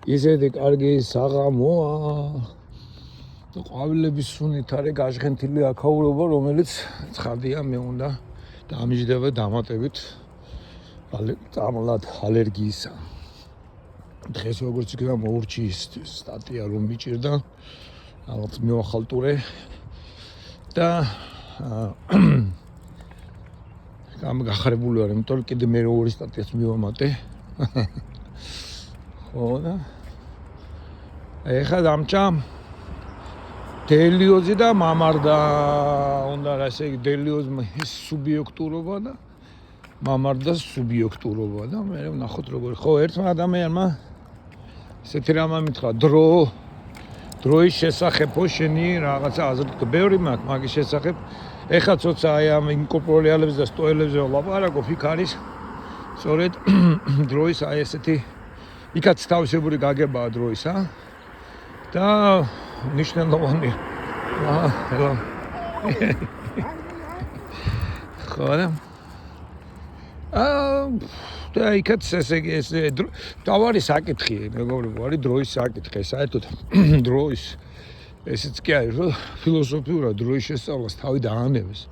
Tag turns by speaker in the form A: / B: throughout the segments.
A: ისეთი კარგი საღამოა. ყვავილების სუნით არის გაჟღენთილი აქაურობა, რომელიც ცხადია მე უნდა დამიჯდება დამატებით წამლად ალერგიისა. დღეს როგორც იქნება მოურჩი სტატია რომ მიჭირდა, ალბათ მივახალტურე და გამგახარებული ვარ, იმიტომ რომ კიდე მე ორი სტატიას მივამატე. ხო და ეხლა დამჭა დელიოზი და მამარდა უნდა ასე იგი დელიოზი სუბიექტურობა და მამარდა სუბიექტურობა და მე ვნახოთ როგორ ხო ერთმა ადამიანმა ესეთი რამ ამითხრა დროის შესახებო შენი რაღაცა აზრით ბევრი მაქვს მაგის შესახებ ეხლა ცოტა აი ამ ინკორპორიალებს და სტოელებზე ვლაპარაკობ იქ არის სწორედ დროის აი ესეთი იქაც თავისებური გაგებაა დროისა და ნიშნულოვანი ელო ხო და იქაც ესე დავარი საკითხი მეგობრებო არის დროის საკითხი საერთოდ დროის ესეც კი არის რომ ფილოსოფიურად დროის შესწავლას თავი დაანებეს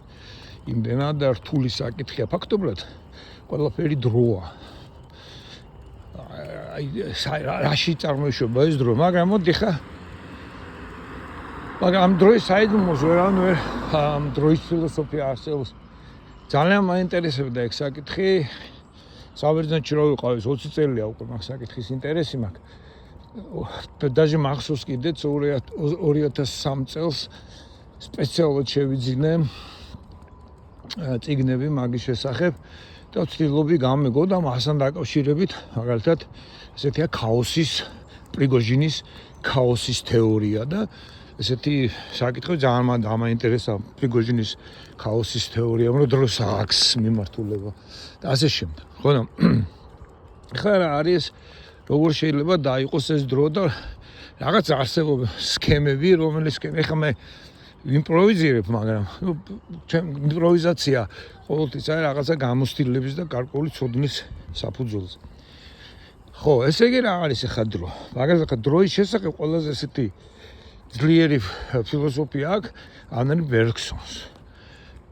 A: იმდენად რთული საკითხია ფაქტობრივად ყველაფერი დროა რაში წარმოიშობა ეს დრო მაგრამ მოდი ხა მაგრამ დროის საიდუმლოს ვერავინ ამ დროის ფილოსოფია არსებობს ძალიან მაინტერესებდა ეგ საკითხი საბერძნეთში რო ვიყავი 20 წელია უკვე მაგ საკითხის ინტერესი მაქვს დაჟე მახსოვს კიდეც 2003 წელს სპეციალურად შევიძინე წიგნები მაგის შესახებ და ვცდილობდი გამეგო და მასთან დაკავშირებით მაგალითად ესეთია ქაოსის პრიგოჟინის ქაოსის თეორია და ესეთი საკითხი ძალიან დამაინტერესა პრიგოჟინის ქაოსის თეორია რომ დროს აქვს მიმართულება და ასე შემდეგ ხო და ხა რა არის როგორ შეიძლება დაიყოს ეს დრო და რაღაც არსებობს სქემები რომელიც ეხლა მე იმპროვიზირებ მაგრამ იმპროვიზაცია ყოველთვის არის რაღაცა გამოცდილების და გარკვეული ცოდნის საფუძველზე ხო ესე იგი რა არის ახლა დრო მაგალითად დროის შესახებ ყველაზე ესეთი ძლიერი ფილოსოფია აქვს ანრი ბერგსონს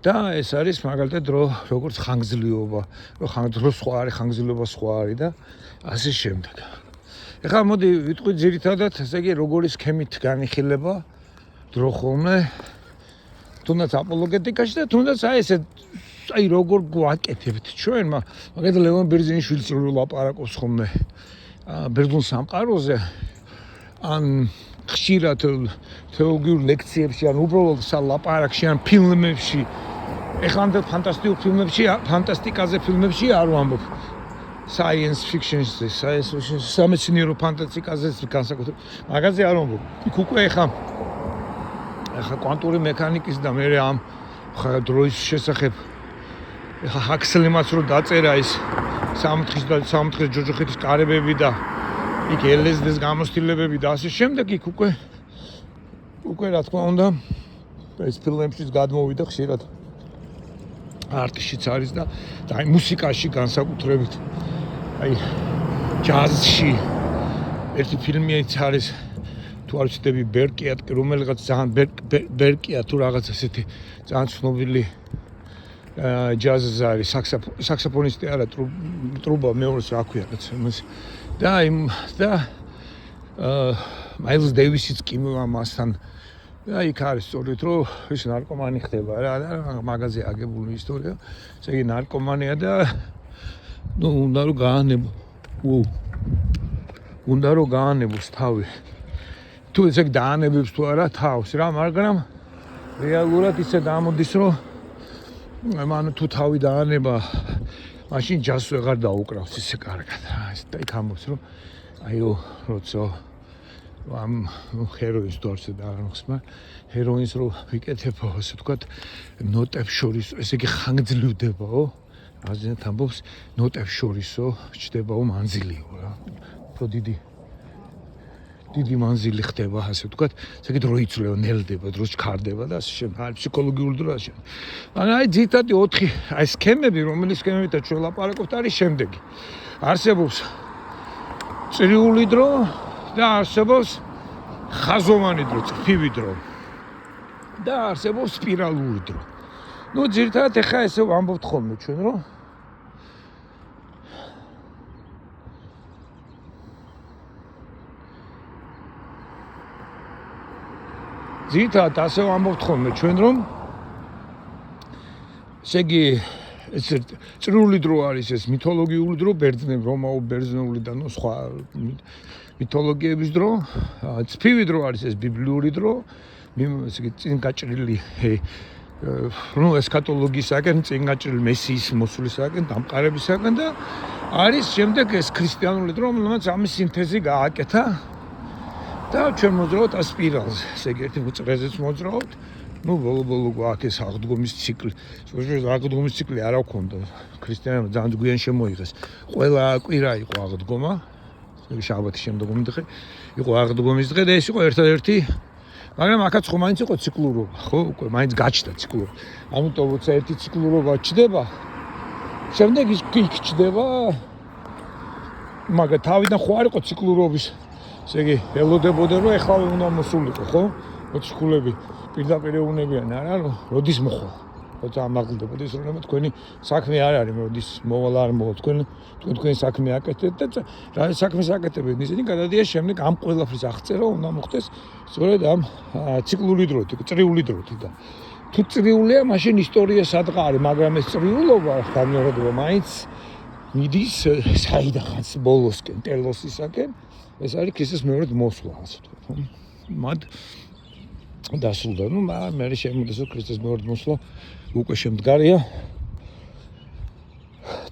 A: და ეს არის მაგალითად დრო როგორც ხანგრძლივობა რომ დრო სხვა არის ხანგრძლივობა სხვა არის და ასე შემდეგ ეხლა მოდი ვიტყვი ძირითადად ესე იგი როგორი სქემით განიხილება დრო ხოლმე თუნდაც აპოლოგეტიკაში და თუნდაც აი ესე აი როგორ გვაკეთებთ ჩვენ მაგალითად ლევონ ბერძენიშვილს რო ლაპარაკობს ხოლმე ბერძნულ სამყაროზე ან ხშირად თეოლოგიურ ლექციებში ან უბრალოდ ლაპარაკში ან ფილმებში ეხლა ამ ფანტასტიკურ ფილმებში ფანტასტიკაზე ფილმებში არ ვამბობ science fiction-ზე სამეცნიერო ფანტასტიკაზე განსაკუთრებით მაგაზე არ ვამბობ იქ უკვე ეხლა კვანტური მექანიკის და მე ამ დროის შესახებ ეხლა ჰაქსლიმაც რო დაწერა ის სამთხის ჯოჯოხეთის კარებები და იქ ელეზდეს გამოცდილებები და ასე შემდეგ იქ უკვე რა თქმა უნდა ეს ფილმებშიც გადმოვიდა ხშირად არტიშიც არის და აი მუსიკაში განსაკუთრებით აი ჯაზში ერთი ფილმიც არის თუ არ ვცდები ბერკია რომელიღაც ძალიან ბერკია თუ რაღაც ესეთი ძალიან ცნობილი ჯაზ არის საქსოფონისტი არა ტრუბა მეორეს რა ქვია რაც და მაილს დეივისიც კი მასთან და იქ არის სწორედ რომ ის ნარკომანი ხდება რა მაგაზე აგებული ისტორია ესე იგი ნარკომანია და უნდა რომ გაანებოს თავი თუ ესე დაანებებს თუ არა თავს რა მაგრამ რეალურად ისე გამოდის რომ მან თუ თავი დაანება მაშინ ჯაზს ვეღარ დაუკრავს ისე კარგად ეს და იქ ამბობს რომ აიო როცა ამ ჰეროინს დორსე და არ მოხსნა ჰეროინს რო ვიკეთებო ასე ვთქვათ ნოტებს შორის ესე იგი ხანგრძლივდებაო აზრით ამბობს ნოტებს შორისო ჩდებაო მანძილიო რა უფრო დიდი მანძილი ხდება ასე ვთქვათ ესე იგი დრო იცვლება ნელდება დრო ჩქარდება და ასე შემდეგ არის ფსიქოლოგიური დრო ასე მაგრამ აი ძირითადად 4 აი სქემები რომელიც სქემებითა ჩვენ ლაპარაკობთ არის შემდეგი არსებობს წრიული დრო და არსებობს ხაზოვანი დრო, წრფივი დრო და არსებობს სპირალური დრო. Ну, ძირითადად ეხა ესე ვამბობთ ხოლმე ჩვენ, რომ ძირითადად ასე ვამბობთ ხოლმე ჩვენ, რომ ესე იგი ეს წრიული დრო არის ეს მითოლოგიური დრო, ბერძნები, რომაული ბერძნული და ნუ სხვა მითოლოგიების დრო, წფივი დრო არის ეს ბიბლიური დრო, ესე იგი წინ გაჭრილი ნუ ესქატოლოგიისაგან, წინ გაჭრილი მესიის მოსვლისაგან, დამყარებისაგან და არის შემდეგ ეს ქრისტიანული დრო, რომელმაც ამის სინთეზი გააკეთა და ჩვენ მოძრაობთ ასპირალს, ესე იგი ერთი წრეზეც მოძრაობთ. Ну, ბოლო გვაქვს ეს აღდგომის ციკლი. აღდგომის ციკლი არ აქვს. ქრისტიანებმა ძალიან გვიან შემოიღეს. ყველა კვირა იყო აღდგომა. შაბათის შემდეგ მომდიხე. იყო აღდგომის დღე და ეს იყო ერთადერთი. მაგრამ აქაც ხო მაინც იყო ციკლურობა, ხო? უკვე მაინც გაჩნდა ციკლურობა. ამიტომ როცა ერთი ციკლურობა ჩდება, შემდეგ ის იქ-ჩდება. მაგრამ თავიდან ხო არ იყო ციკლურობის. ესე იგი, ელოდებოდა რომ ეხლა უნდა მოსულიყო, ხო? მოჩქულები პირდაპირ ეუნებიან არა რომ როდის მოხვალ როცა ამაღლდებოდეს რომ თქვენი საქმე არ არის როდის მოვალ არ მოვალ თქვენ საქმე აკეთებთ და რა საქმეს აკეთებენ ისინი გადადიან შემდეგ ამ ყველაფრის აღწერა უნდა მოხდეს სწორედ ამ ციკლური დროით წრიული დროით და თუ წრიულია მაშინ ისტორია სადღარი მაგრამ ეს წრიულობა განმეორდება მაინც მიდის საიდანაც ბოლოსკენ ტელოსისაკენ ეს არის ქრისტეს მეორედ მოსვლა ასე ვთქვათ მად დასრულდა. Ну, მე შემოდის ქრისტეს მეორე მოსვლა უკვე შემდგარია.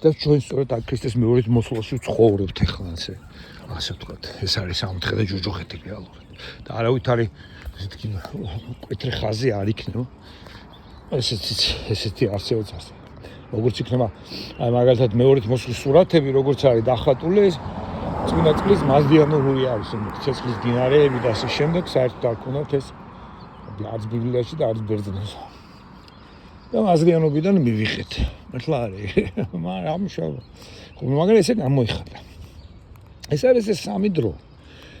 A: და ჩვენ სწორედ აქ ქრისტეს მეორე მოსვლაში ვცხოვრობთ ახლა ასე ვთქვათ. ეს არის სამთხე და ჯოჯოხეთი რეალურად. და არავით არის ესეთი მკვეთრი ხაზი არ იქნება. ესეთი არსებობს ასე. როგორც იქნება აი მაგალითად მეორე მოსვლის სურათები, როგორც არის დახატული ეს წინა წლის მაზდიანური არის, ცეცხლის დინარეები და ასე შემდეგ საერთოდ არ ქონავთ ეს არც ბიბლიაში და არც ბერძნულში. და მაზრიანობიდან მივიღეთ. მართლა არის. მაგრამ ამშავ. მაგრამ ესე გამოიხატა. ეს არის ეს სამი დრო.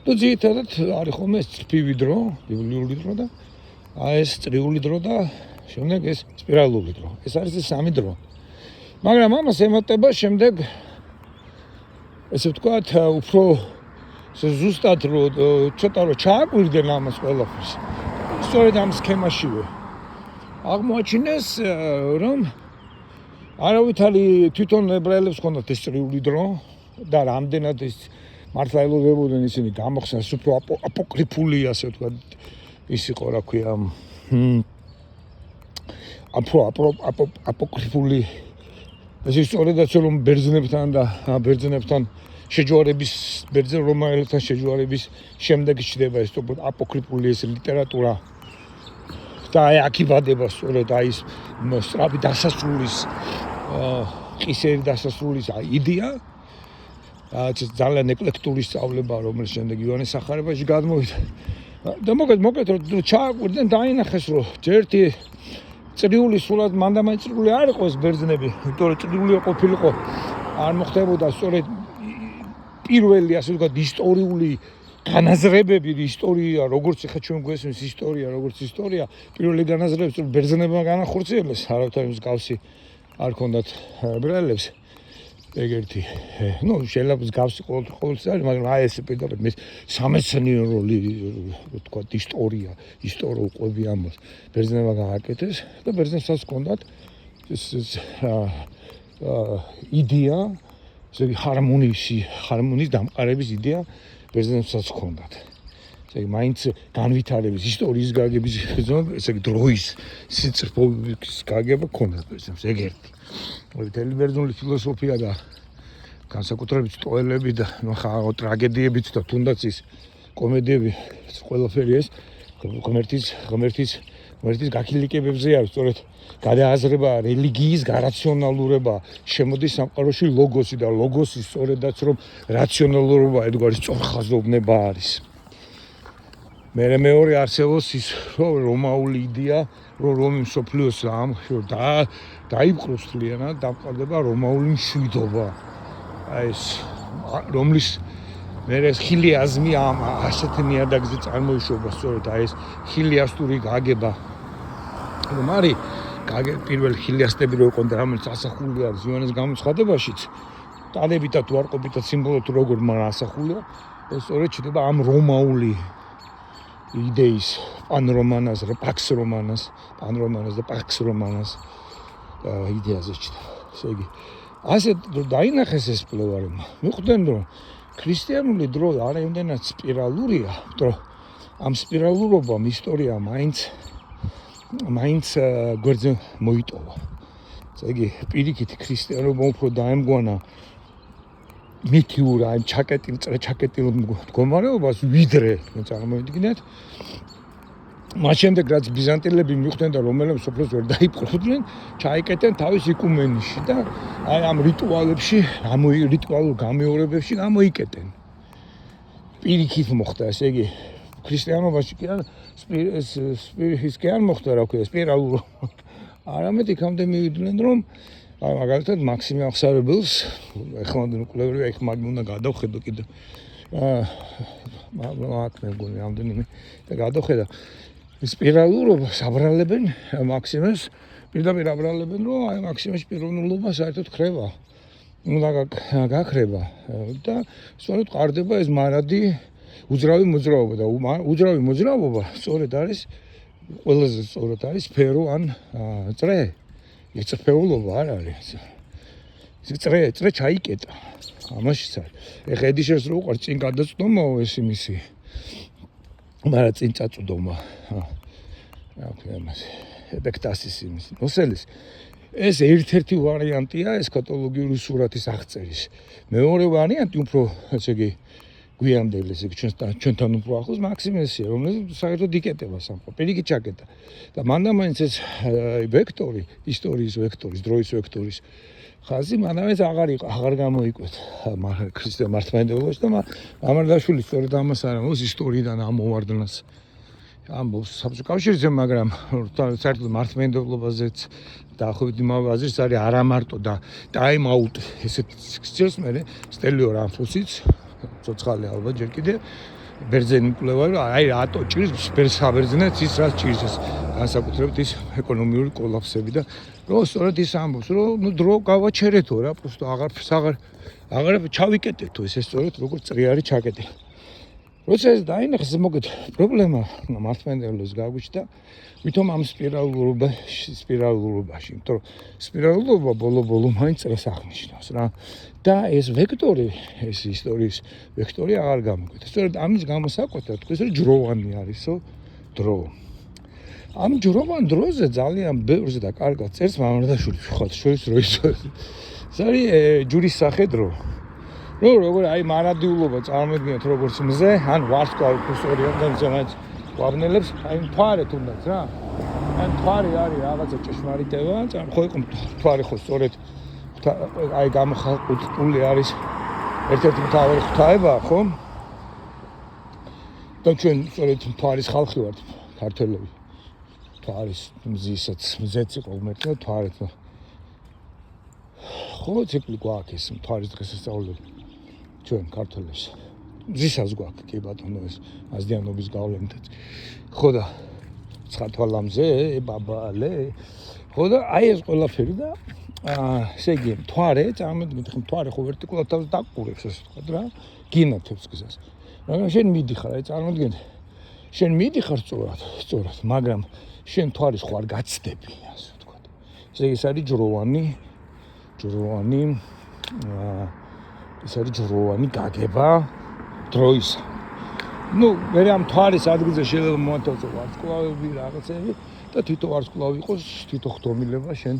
A: ნუ ძირითადად არის ხოლმე ეს წრფივი დრო, ბიბლიური დრო და ეს წრიული დრო და შემდეგ ეს სპირალური დრო. ეს არის ეს სამი დრო. მაგრამ ამას ემატება შემდეგ ესე ვთქვათ, უფრო ზუსტად რო ცოტა რო ჩააკვირდნენ ამას ყველაფერს. სწორედ ამ სქემაშივე აღმოაჩინეს რომ არავითარი თვითონ ებრაელებს ჰქონდათ ეს წრიული დრო და რამდენად ეს მართლა ელოდებოდნენ ისინი გამოხსნას უფრო აპოკრიფული ასე ვთქვათ ის იყო რა ქვია აპოკრიფული ეს სწორედაც რომ ბერძნებთან შეჯვარების ბერძენ რომაელებთან შეჯვარების შემდეგ ჩდება ეს აპოკრიფული ეს ლიტერატურა და აქ იბადება სწორედ აი ეს სწრაფი დასასრულის ყისერი დასასრულის იდეა ძალიან ეკლექტური სწავლება რომელიც შემდეგ ივანეს სახარებაში გადმოვიდა და მოკლედ რომ ჩააკვირდნენ დაინახეს რომ ერთი წრიული სულად მანდამაინც წრიული არ იყო ეს ბერძნები იმიტომ რომ წრიული ყოფილიყო არ მოხდებოდა სწორედ პირველი ასე ვთქვათ ისტორიული განაზრებები ისტორია როგორც ახლა ჩვენ გვესმის ისტორია როგორც ისტორია პირველი განაზრებებს ბერძნებმა განახორციელეს არავითარი მსგავსი არ ქონდათ ებრაელებს ეგერთი ნუ შეიძლება მსგავსი ყოველთვის არის მაგრამ აი ეს პირდაპირ მე სამეცნიერო ვთქვათ ისტორიულყვები ამას ბერძნებმა გააკეთეს და ბერძნებსაც ჰქონდათ ეს იდეა ესე იგი ჰარმონიის დამყარების იდეა ბერძნებსაც ჰქონდათ. ესე იგი მაინც განვითარების ისტორიის გაგების ესე იგი დროის სიწყობის გაგება ჰქონდათ ბერძნებს ეგ ერთი. მთელი ბერძნული ფილოსოფია და განსაკუთრებით სტოელები და ხა ტრაგედიებიც და თუნდაც ის კომედიები ყველაფერი ეს ღმერთის გაქილიკებებზე არის სწორედ გადააზრება რელიგიის გარაციონალურება შემოდის სამყაროში ლოგოსი და ლოგოსი სწორედაც რომ რაციონალურობა ედგარი სწორხაზოვნება არის. მეორე არსებობს ის რომაული იდეა რომ რომი მსოფლიოს დაიპყროს თლიანად დამყარდება რომაული მშვიდობა. აი ეს რომლის მე ეს ხილიაზმი ამ ასეთი ნიადაგზე წარმოიშობა სწორედ აი ეს ხილიასტური გაგება. რომ არის პირველ ხილიასტები რო იყო და რომელიც ასახულია ზიანის გამოცხადებაშიც დადებითად თუ არყოფითად სიმბოლოდ როგორ მან ასახულია ეს სწორედ ჩდება ამ რომაული იდეის პანრომანას და პაქს რომანას იდეაზე ჩდება. ესე იგი ასე დაინახეს ეს მკვლევარებმა. მიხვდნენ რომ ქრისტიანული დრო არ იმდენად სპირალურია, რომ ამ სპირალურობამ ისტორია მაინც გვერდზე მოიტოვა. ესე იგი პირიქით ქრისტიანობა უფრო დაემგვანა მითიურ ამ ჩაკეტილ მდგომარეობას ვიდრე წარმოვიდგინეთ. მას შემდეგ რაც ბიზანტიელები მიხვდნენ და რომელებს სოფლოს ვერ დაიპყრობდნენ, ჩაიკეტენ თავის იკუმენიში და აი ამ რიტუალურ გამეორებებში გამოიკეტენ. პირიქით მოხდა, ესე იგი ქრისტიანობაში კი არ სპირიტის კი არ მოხდა, რა ქვია, სპირალურ. არამედ იქამდე მივიდნენ, რომ მაგალითად მაქსიმე აღსარებელს ეხლამდე კვლევარი ეგ მაგ უნდა გადავხედო კიდე. მაგ მე მგონი რამდენიმე და გადავხედა. სპირალურობას აბრალებენ მაქსიმეს, პირდაპირ აბრალებენ, რომ აი მაქსიმეს პიროვნულობა საერთოდ ხრება. უნდა გაქრება და სწორედ ყარდება ეს მარადი უძრავი მოძრაობა და უძრავი მოძრაობა სწორედ არის ყველაზე სწორად არის სფერო ან წრე. ეწფეულობა არ არის. წრე ჩაიკეტა. ამაშიც არის. ეხა ედიშერს რო უყარ წინ გადაწდომაო ეს იმისი. მაგრამ წინ წაწვდომა. რა ქვია მას. ეპექტასის იმის. ნოსელის ეს ერთ-ერთი ვარიანტია ესქატოლოგიური სურათის აღწერის. მეორე ვარიანტი უფრო ესე იგი გვიანდელი ესე იგი ჩვენთან უფრო ახლოს მაქსიმესია, რომელიც საერთოდ იკეტება სამყარო. პირიქით ჩაკეტა. და მანდამაინც ეს ვექტორი, ისტორიის ვექტორის, დროის ვექტორის ხაზი მანდამაინც აღარ გამოიკვეთ ქრისტიან მართლმადიდებლობაში და მამარდაშვილი სწორედ ამას არ ამბობს ისტორიიდან ამოვარდნას. ამბობს საბჭოთა კავშირზე, მაგრამ საერთოდ მართლმადიდებლობაზეც დაახლოებით იმავე აზრის არის არა მარტო და time out ესეთ სცილს მე სტელიო რამფოსიც ცოცხალი ალბათ ჯერ კიდე ბერძენი მკვლევარი აი რატო ჭირს საბერძნეთს ის რაც ჭირს ეს განსაკუთრებით ის ეკონომიური კოლაფსები და რომ სწორედ ის ამბობს რომ ნუ დრო გავაჩერეთო რა просто აღარ ჩავიკეტეთო ეს სწორედ როგორ წრი არის ჩაკეტილი. როცა ეს დაინახეს მოგეთ პრობლემა მართლმადიდებლობის გაგვიჩნდა ვითომ ამ სპირალურობაში, იმიტომ რომ სპირალურობა ბოლო მაინც წრეს აღნიშნავს რა და ეს ვექტორი, ეს ისტორიის ვექტორი აღარ გამოგვიკვეთა. სწორედ ამის გამოსაკვეთად თქვის რომ ჯვროვანი არისო დრო. ამ ჯვროვან დროზე ძალიან ბევრზე და კარგად წერს მამარდაშვილი ხოთ შორის რო ის არის ჯურის სახე დრო. როგორ აი მარადიულობა წარმოიდგინეთ როგორც მზე, ან ვარსკვლავი ფუსორიამდე ზემოთ ვაბნელებს, აი მთვარე თუნდაც რა. აი მთვარე არის რაღაცა ჭეშმარიტება, ხო იყო მთვარე ხო სწორედ აი გამოხატული არის ერთ-ერთი მთავარი ღვთაება, ხო? და ჩვენ სწორედ მთვარის ხალხი ვართ, ქართველები. მთვარის მზისაც, მზეც იყო უმეტი და მთვარეთ. ხო, ციკლი გვაქვს ეს მთვარის დღესასწაულები. ჩვენ ქართველებს მზისას გვაქვს კი ბატონო ეს აზდიანობის გავლენითაც. ხო და ცხათვალამზე ბაბალე. ხო და აი ეს ყველაფერი და ესე იგი მთვარე წარმოგიდგენთ ხომ მთვარე ხო ვერტიკულად თავს დაყურებს ასე ვთქვათ რა. გინათებს გზას. მაგრამ შენ მიდიხარ აი წარმოგიდგენთ. შენ მიდიხარ სწორად, მაგრამ შენ მთვარის ხო არ გაცდები ასე ვთქვათ. ესე იგი ეს არის ჯვროვანი ეს არის ჯვროვანი გაგება დროის. ნუ მე ამ თვარის ადგილზე შეიძლება მოათავსო ვარსკვლავები რაღაცები და თვითონ ვარსკვლავი იყოს თვითონ ხდომილება შენ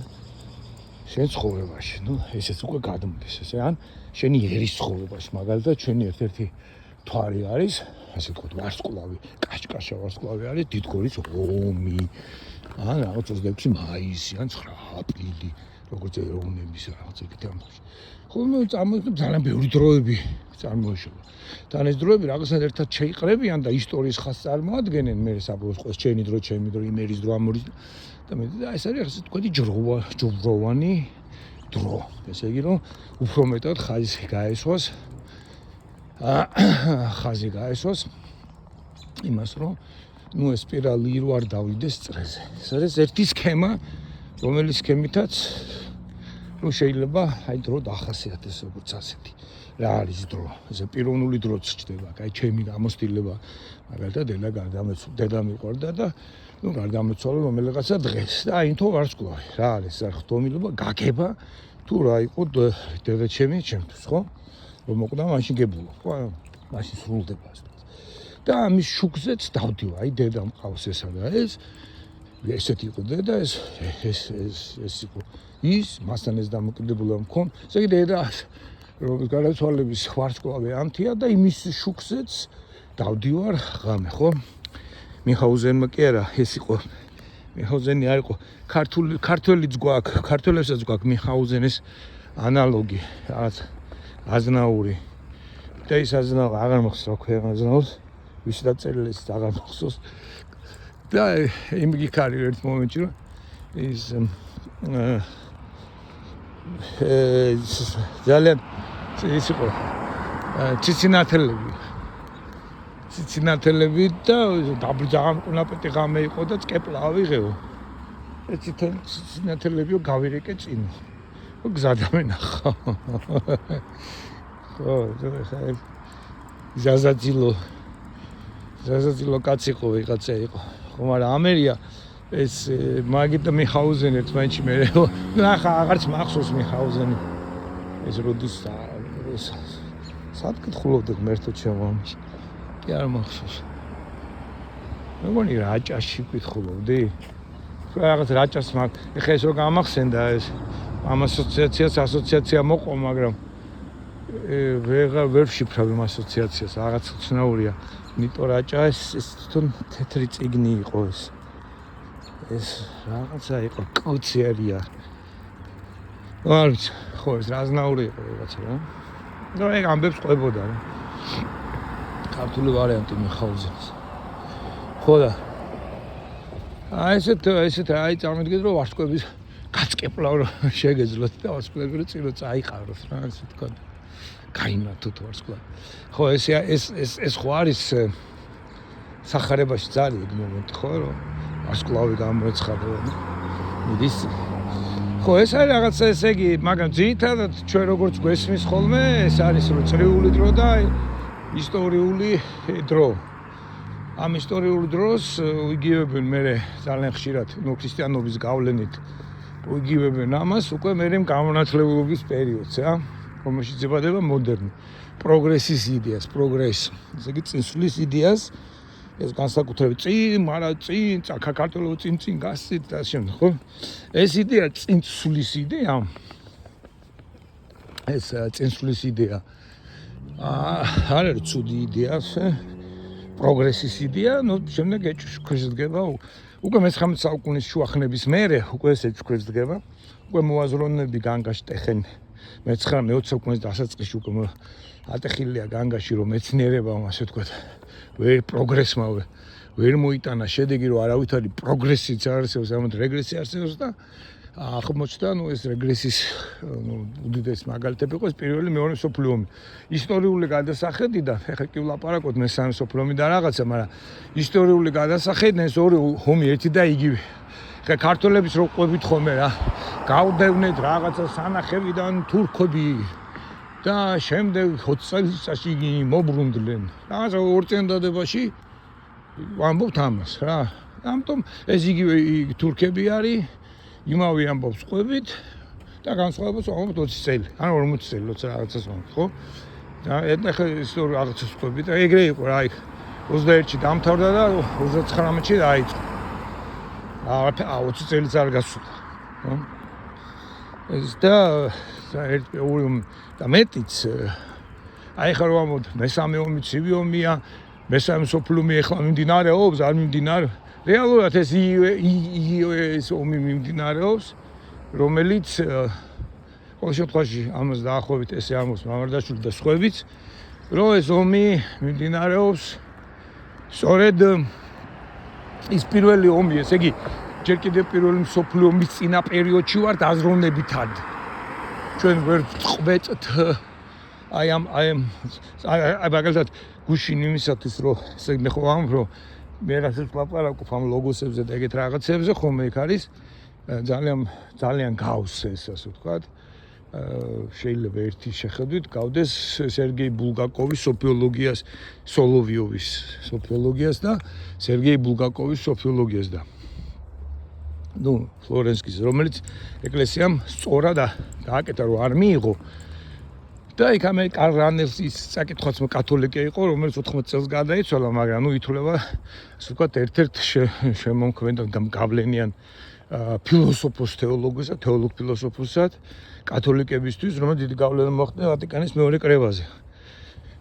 A: ცხოვრებაში. ნუ ესეც უკვე გადმოდის ესე ან შენი ერის ცხოვრებაში. მაგალითად ჩვენი ერთ-ერთი თვარი არის ასე ვთქვათ ვარსკვლავი, კაშკაშა ვარსკვლავი არის დიდგორის ომი. ან რაღაც 26 მაისი ან 9 აპრილი როგორც ეროვნების რაღაც ეგეთი ამბავი. ხოლმე წარმოიდგინეთ ძალიან ბევრი დროები წარმოიშობა. თან ეს დროები რაღაცნაირად ერთად შეიყრებიან და ისტორიის ხაზს წარმოადგენენ. მე საბოლოოს ყოველს ჩემი დრო, იმერის დრო ამორის და მე ეს არის ასე თქვენი ჯვროვანი დრო. ესე იგი რომ უფრო მეტად ხაზი გაესვას ხაზი გაესვას იმას რომ ნუ ეს სპირალი რო არ დავიდეს წრეზე. ეს არის ერთი სქემა, რომელიც სქემითაც ნუ შეიძლება აი დრო დაახასიათეს როგორც ასეთი. რა არის დრო? ესე პიროვნული დროც ჩდება, აი ჩემი გამოცდილება მაგალითად დედა მიყვარდა და ნუ გარდამეცვალა რომელიღაცა დღეს და აინთო ვარსკვლავი. რა არის ხდომილობა, გაგება თუ რა იყო დედა ჩემთვის, ხო? რომ მოკვდა მაშინ გებულობ, ხო? მაშინ სრულდება ეს. და ამის შუქზეც დავდივა, აი დედა მყავს ესა და ესეთი იყო დედა, ეს იყო ის, მასთან ეს დამოკიდებულება მქონ. ესე იგი დედა რომ გარდაცვალების ვარსკვლავი ამთია და იმის შუქზეც დავდივარ ღამე, ხო? მიხაუზენმა კი არა, ეს იყო მიხაუზენი არ იყო ქართველიც გვაქვს, ქართველებსაც გვაქვს მიხაუზენის ანალოგი, რაღაც აზნაური. და ის აზნაური აღარ მოხსოვს რა ქვია აზნაურს, ვის დაწერილი ის აღარ მოხსოვს. და იმგი კარი ერთ მომენტში რომ ის ძალიან ის იყო ციცინათელები და დაბრძანყუნაპეტი ღამე იყო და წკეპლა ავიღეო. ეს ციცინათელებიო გავირეკე წინ. გზადამენახა. ხო, ხა ზაზაძილო კაცი იყო ვიღაცა იყო. ხო, მაგრამ ამერია ეს მაგით მიხაუზენი ერთმანეთში მე ნახა აღარც მახსოვს მიხაუზენი. ეს როდის სად კითხულობდით მერთო ჩემო ამაში. კი არ მახსოვს. მეგონი რაჭაში კითხულობდი. რაღაც რაჭას მაგ ეხა ეს რო გამახსენდა ეს ამ ასოციაცია მოყვა, მაგრამ ვერ ვშიფრავ იმ ასოციაციას, რაღაც ცნაურია. ნიტო რაჭა ეს თვითონ თეთრი წიგნი იყო ეს. ეს რაღაცა იყო კოუცერია. არ ვიცი, ხო ეს რაზნაური იყო რაღაცა რა. და ეგ ამბებს ყვებოდა რა. ქართული ვარიანტი მიხაუზენის. ხო და აი ესეთ აი წარმოგიდგენთ რომ ვარსკვლავის გაწკეპლავ რომ შეგეძლოთ და ვარსკვლავი რო წინ რო წაიყაროს რა ასე თქვა. გაიმართოთ ვარსკვლავი. ხო ეს ხო არის სახარებაში ძალიან იქ მომენტი ხო რომ ვარსკვლავი გამოეცხადა. მიდის. ხო ეს არის რაღაცა ესე იგი, მაგრამ ძირითადად ჩვენ როგორც გვესმის ხოლმე, ეს არის რომ წრიული დრო და ისტორიული დრო. ამ ისტორიულ დროს იგივებენ მე ძალიან ხშირად ნუ ქრისტიანობის გავლენით იგივებენ ამას უკვე მე გამონათლებლობის პერიოდს რა, რომელშიც იბადება მოდერნი პროგრესის იდეას, ესე იგი წინსვლის იდეას, ეს განსაკუთრებით წინ საქართველოს წინ გასცით და შემდეგ, ხო? ეს იდეა წინსვლის იდეა. ეს წინსვლის იდეა არ არის ცუდი იდეა, პროგრესის იდეა, ნუ შემდეგ ეჭვქვეშდგება უკვე მე-19 საუკუნის შუახნების მერე უკვე ეს ეჭვქვეშდგება, უკვე მოაზროვნეები განგაშტეხენ მე-19-20 საუკუნის დასაწყისში უკვე ატეხილია განგაში რომ მეცნიერებამ ასე ვთქვათ ვერ პროგრესმა ვერ მოიტანა შედეგი რომ არავითარი პროგრესიც არ არსებობს, ამით რეგრესია არსებობს და აღმოჩნდა ნუ ეს რეგრესის უდიდესი მაგალითები იყო პირველი მეორე მსოფლიო ომი. ისტორიული გადასახედიდან ეხლა კი ვლაპარაკობთ მესამე მსოფლიო ომი და რაღაცა, მაგრამ ისტორიული გადასახედიდან ეს ორი ომი ერთი და იგივე. ეხლა ქართველების რო ყვებით ხოლმე რა, გავდევნეთ რაღაცა სანახევიდან თურქები და შემდეგ 20 წელიწადში მობრუნდნენ. რაღაცა ორ წინდადებაში ვამბობთ ამას რა. ამიტომ ეს იგივე თურქები არის იმავე ამბობს ყვებით და განსხვავებას ვამბობთ 20 წელი, ან 40 წელი, 20 რაღაცას ვამბობთ, ხო? და ეხლა ისტორია რაღაცას ყვებით და ეგრე იყო რა, იქ 21-ში დამთავრდა და 39-ში დაიწყო. 20 წელიც არ გასულა, ხო? ეს და და მეტიც აი ხარ ვამბობთ მესამე ომი ცივი ომია, მესამე მსოფლიო ომი ეხლა მიმდინარეობს, არ მიმდინარეობს. რეალურად ეს ომი მიმდინარეობს, რომელიც ყოველ შემთხვევაში ამას დაახლოებით ესე ამბობს მამარდაშვილი და სხვაებიც, რომ ეს ომი მიმდინარეობს სწორედ ის პირველი ომი, ესე იგი ჯერ კიდევ პირველი მსოფლიო ომის წინა პერიოდში ვართ აზროვნებითად. ჩვენ ვერ წყვეტთ აი მაგალითად გუშინ იმისათვის რომ ესე მე ხო ამ რომ მე რასაც ლაპარაკობ ამ ლოგოსებზე და ეგეთ რაღაცებზე ხომ ეგ არის ძალიან გავს ეს ასე ვთქვათ შეიძლება ერთი შეხედვით გავდეს სერგეი ბულგაკოვის სოფიოლოგიას სოლოვიოვის სოფიოლოგიას და სერგეი ბულგაკოვის სოფიოლოგიას და ფლორენსკის რომელიც ეკლესიამ სწორად დააკეთა რომ არ მიიღო და იქ ამე კარლ რანელსის საკითხიც კათოლიკე იყო რომელიც 14 წელს გარდაიცვალა მაგრამ ითვლება ასე ვთქვათ ერთ-ერთ შემომქმნელ და გავლენიან ფილოსოფოს თეოლოგოსად თეოლოგ ფილოსოფოსად კათოლიკებისთვის რომელიც დიდი გავლენა მოახდინა ვატიკანის მეორე კრებაზე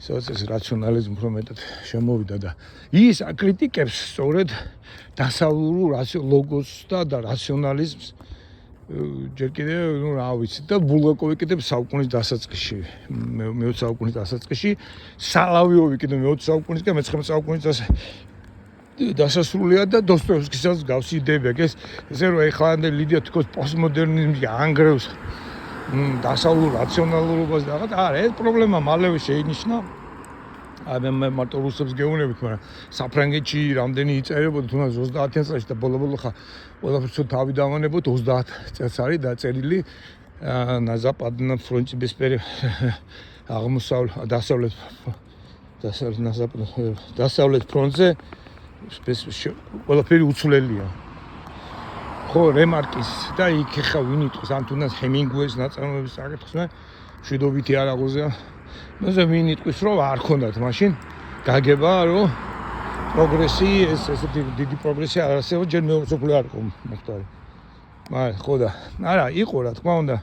A: სადაც ეს რაციონალიზმი უფრო მეტად შემოვიდა და ის აკრიტიკებს სწორედ დასავლურ ლოგოსს და რაციონალიზმს ჯერ კიდევ რა ვიცი და ბულგაკოვი კიდევ საუკუნის დასაწყისში მე-20 საუკუნის დასაწყისში სალავიოვი კიდევ მე-20 საუკუნისგან მე-19 საუკუნის დასასრულია და დოსტოევსკისაც გავს იდეები ეს ესე რომ ეხლანდელი ლიდია თქოს პოსტმოდერნიზმი ანგრევს დასავლურ რაციონალურობას და რაღაც არა ეს პრობლემა მალევე შეინიშნა მე მარტო რუსებს გეუბნებით მაგრამ საფრანგეთში რამდენი იწერებოდა თუნდაც 30-იან წლებში და ბოლო-ბოლო ხა ყველაფერს თავი დავანებოთ 30 წელს არის დაწერილი на западном фронте დასავლეთ ფრონტზე ყველაფერი უცვლელია ხო რემარკის და იქ ხა ვინ იტყვის ან თუნდაც ჰემინგუეის ნაწარმოების საკითხს შვიდობითი არაღოზე მე ვინ იტყვის რომ არ ქონდათ მაშინ გაგება რომ პროგრესი ესეთი დიდი პროგრესი არ არსებობს ჯერ მეორე მსოფლიო არ იყო მოხდარი მაგრამ ხო და არა იყო რა თქმა უნდა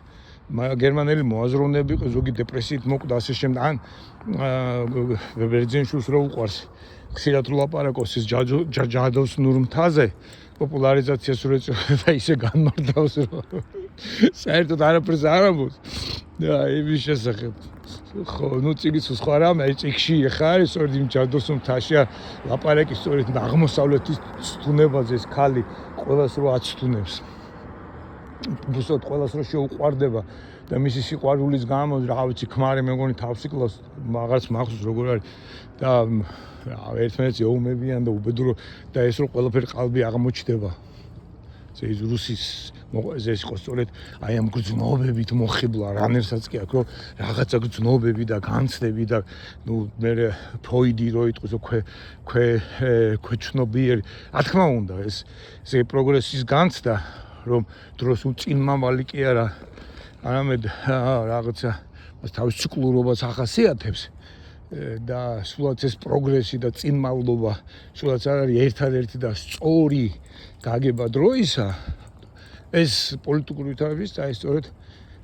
A: გერმანელი მოაზროვნეები იყო ზოგი დეპრესიით მოკვდა ასე შემდეგ ან ბერძენშულს რო უყვარს ხშირად ლაპარაკობს ის ჯადოსნურ მთაზე პოპულარიზაციას რო ეწეოდა და ისე განმარტავს რომ საერთოდ არაფერს არ ამბობს და იმის შესახებ ხო ნუ წიგის სხვა რამე წიგში ხა არის სწორედ იმ ჯადოსნურ მთაში ლაპარაკი სწორედ აღმოსავლეთის სტუნებაზე ეს ქალი ყველას რო აცტუნებს ბუსოთ ყველას რო შეუყვარდება და მისი სიყვარულის გამო რა ვიცი ქმარი მეგონი თავს იკლავს მაგარც მახსოვს როგორ არის და ერთმანეთს ეუბნებიან და უბედურო და ეს რო ყველაფერი ყალბი აღმოჩნდება ეს რუსის ეს იყო სწორედ აი ამ გრძნობებით მოხიბლა რანერსაც კი აქვს რომ რაღაცა გრძნობები და განცდები და ნუ მე ფროიდი რო იტყვის ქვეჩნობიერი რა თქმა უნდა ეს პროგრესის განცდა რომ დროს უწინმამალი კი არა არამედ რაღაცა თავის ციკლურობას ახასიათებს და სულაც ეს პროგრესი და წინმავლობა სულაც არ არის ერთადერთი და სწორი გაგება დროისა ეს პოლიტიკური ვითარების და ეს სწორედ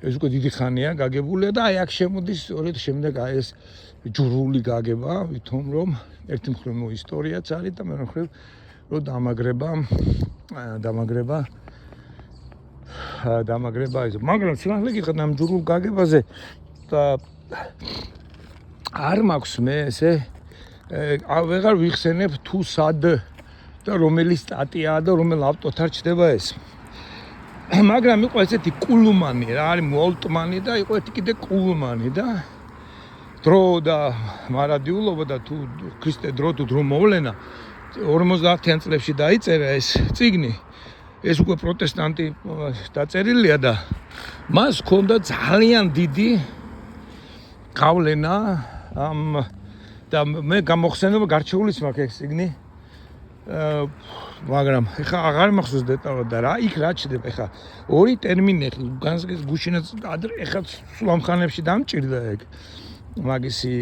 A: ეს უკვე დიდი ხანია გაგებულია და აი აქ შემოდის სწორედ შემდეგ აი ეს ჯვრული გაგება ვითომ რომ ერთი მხრივ ისტორიაც არის და მეორე მხრივ რომ დამაგრება ის მაგრამ სიმართლე გითხრათ ამ ჯვრულ გაგებაზე და არ მაქვს მე ესე ვეღარ ვიხსენებ თუ სად და რომელი სტატიაა და რომელ ავტორთან ჩდება ეს მაგრამ იყო ესეთი კულმანი რა არის მოლტმანი და იყო ერთი კიდე კულმანი და დრო და მარადიულობა და თუ ქრისტე დრო თუ დრო მოვლენა 50-იან წლებში დაიწერა ეს წიგნი ეს უკვე პროტესტანტი დაწერილია და მას ჰქონდა ძალიან დიდი გავლენა და მე გამოხსენება გარჩეულის მაქვს ეს წიგნი მაგრამ ეხა აღარ მახსოვს დეტალურად და რა იქ რა ჩდება ეხა ორი ტერმინი გუშინაც ეხა სულ ამ ხანებში დამჭირდა ეგ მაგისი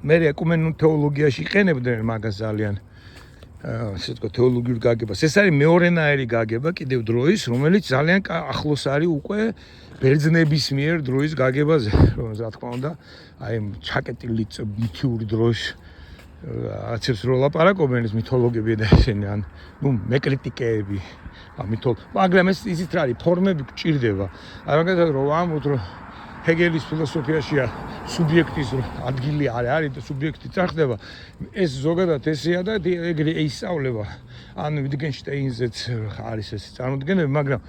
A: მე ეკუმენურ თეოლოგიაში იყენებდნენ მაგას ძალიან ასე თქვა თეოლოგიურ გაგებას ეს არის მეორენაირი გაგება კიდევ დროის რომელიც ძალიან ახლოს არის უკვე ბერძნების მიერ დროის გაგებაზე რომელსაც რა თქმა უნდა აი ჩაკეტილი მითიური დროის აცებს რო ლაპარაკობენ ეს მითოლოგები და ესენი ან ნუ მეკრიტიკეები მაგრამ ეს ისიც რა არის ფორმები გჭირდება აი მაგალითად რო ამბობთ რომ ჰეგელის ფილოსოფიაშია სუბიექტის ადგილი არის და სუბიექტი წარხდება ეს ზოგადად ესეა და ეგრე ისწავლება ან ვიტგენშტაინზეც არის ეს წარმოდგენები მაგრამ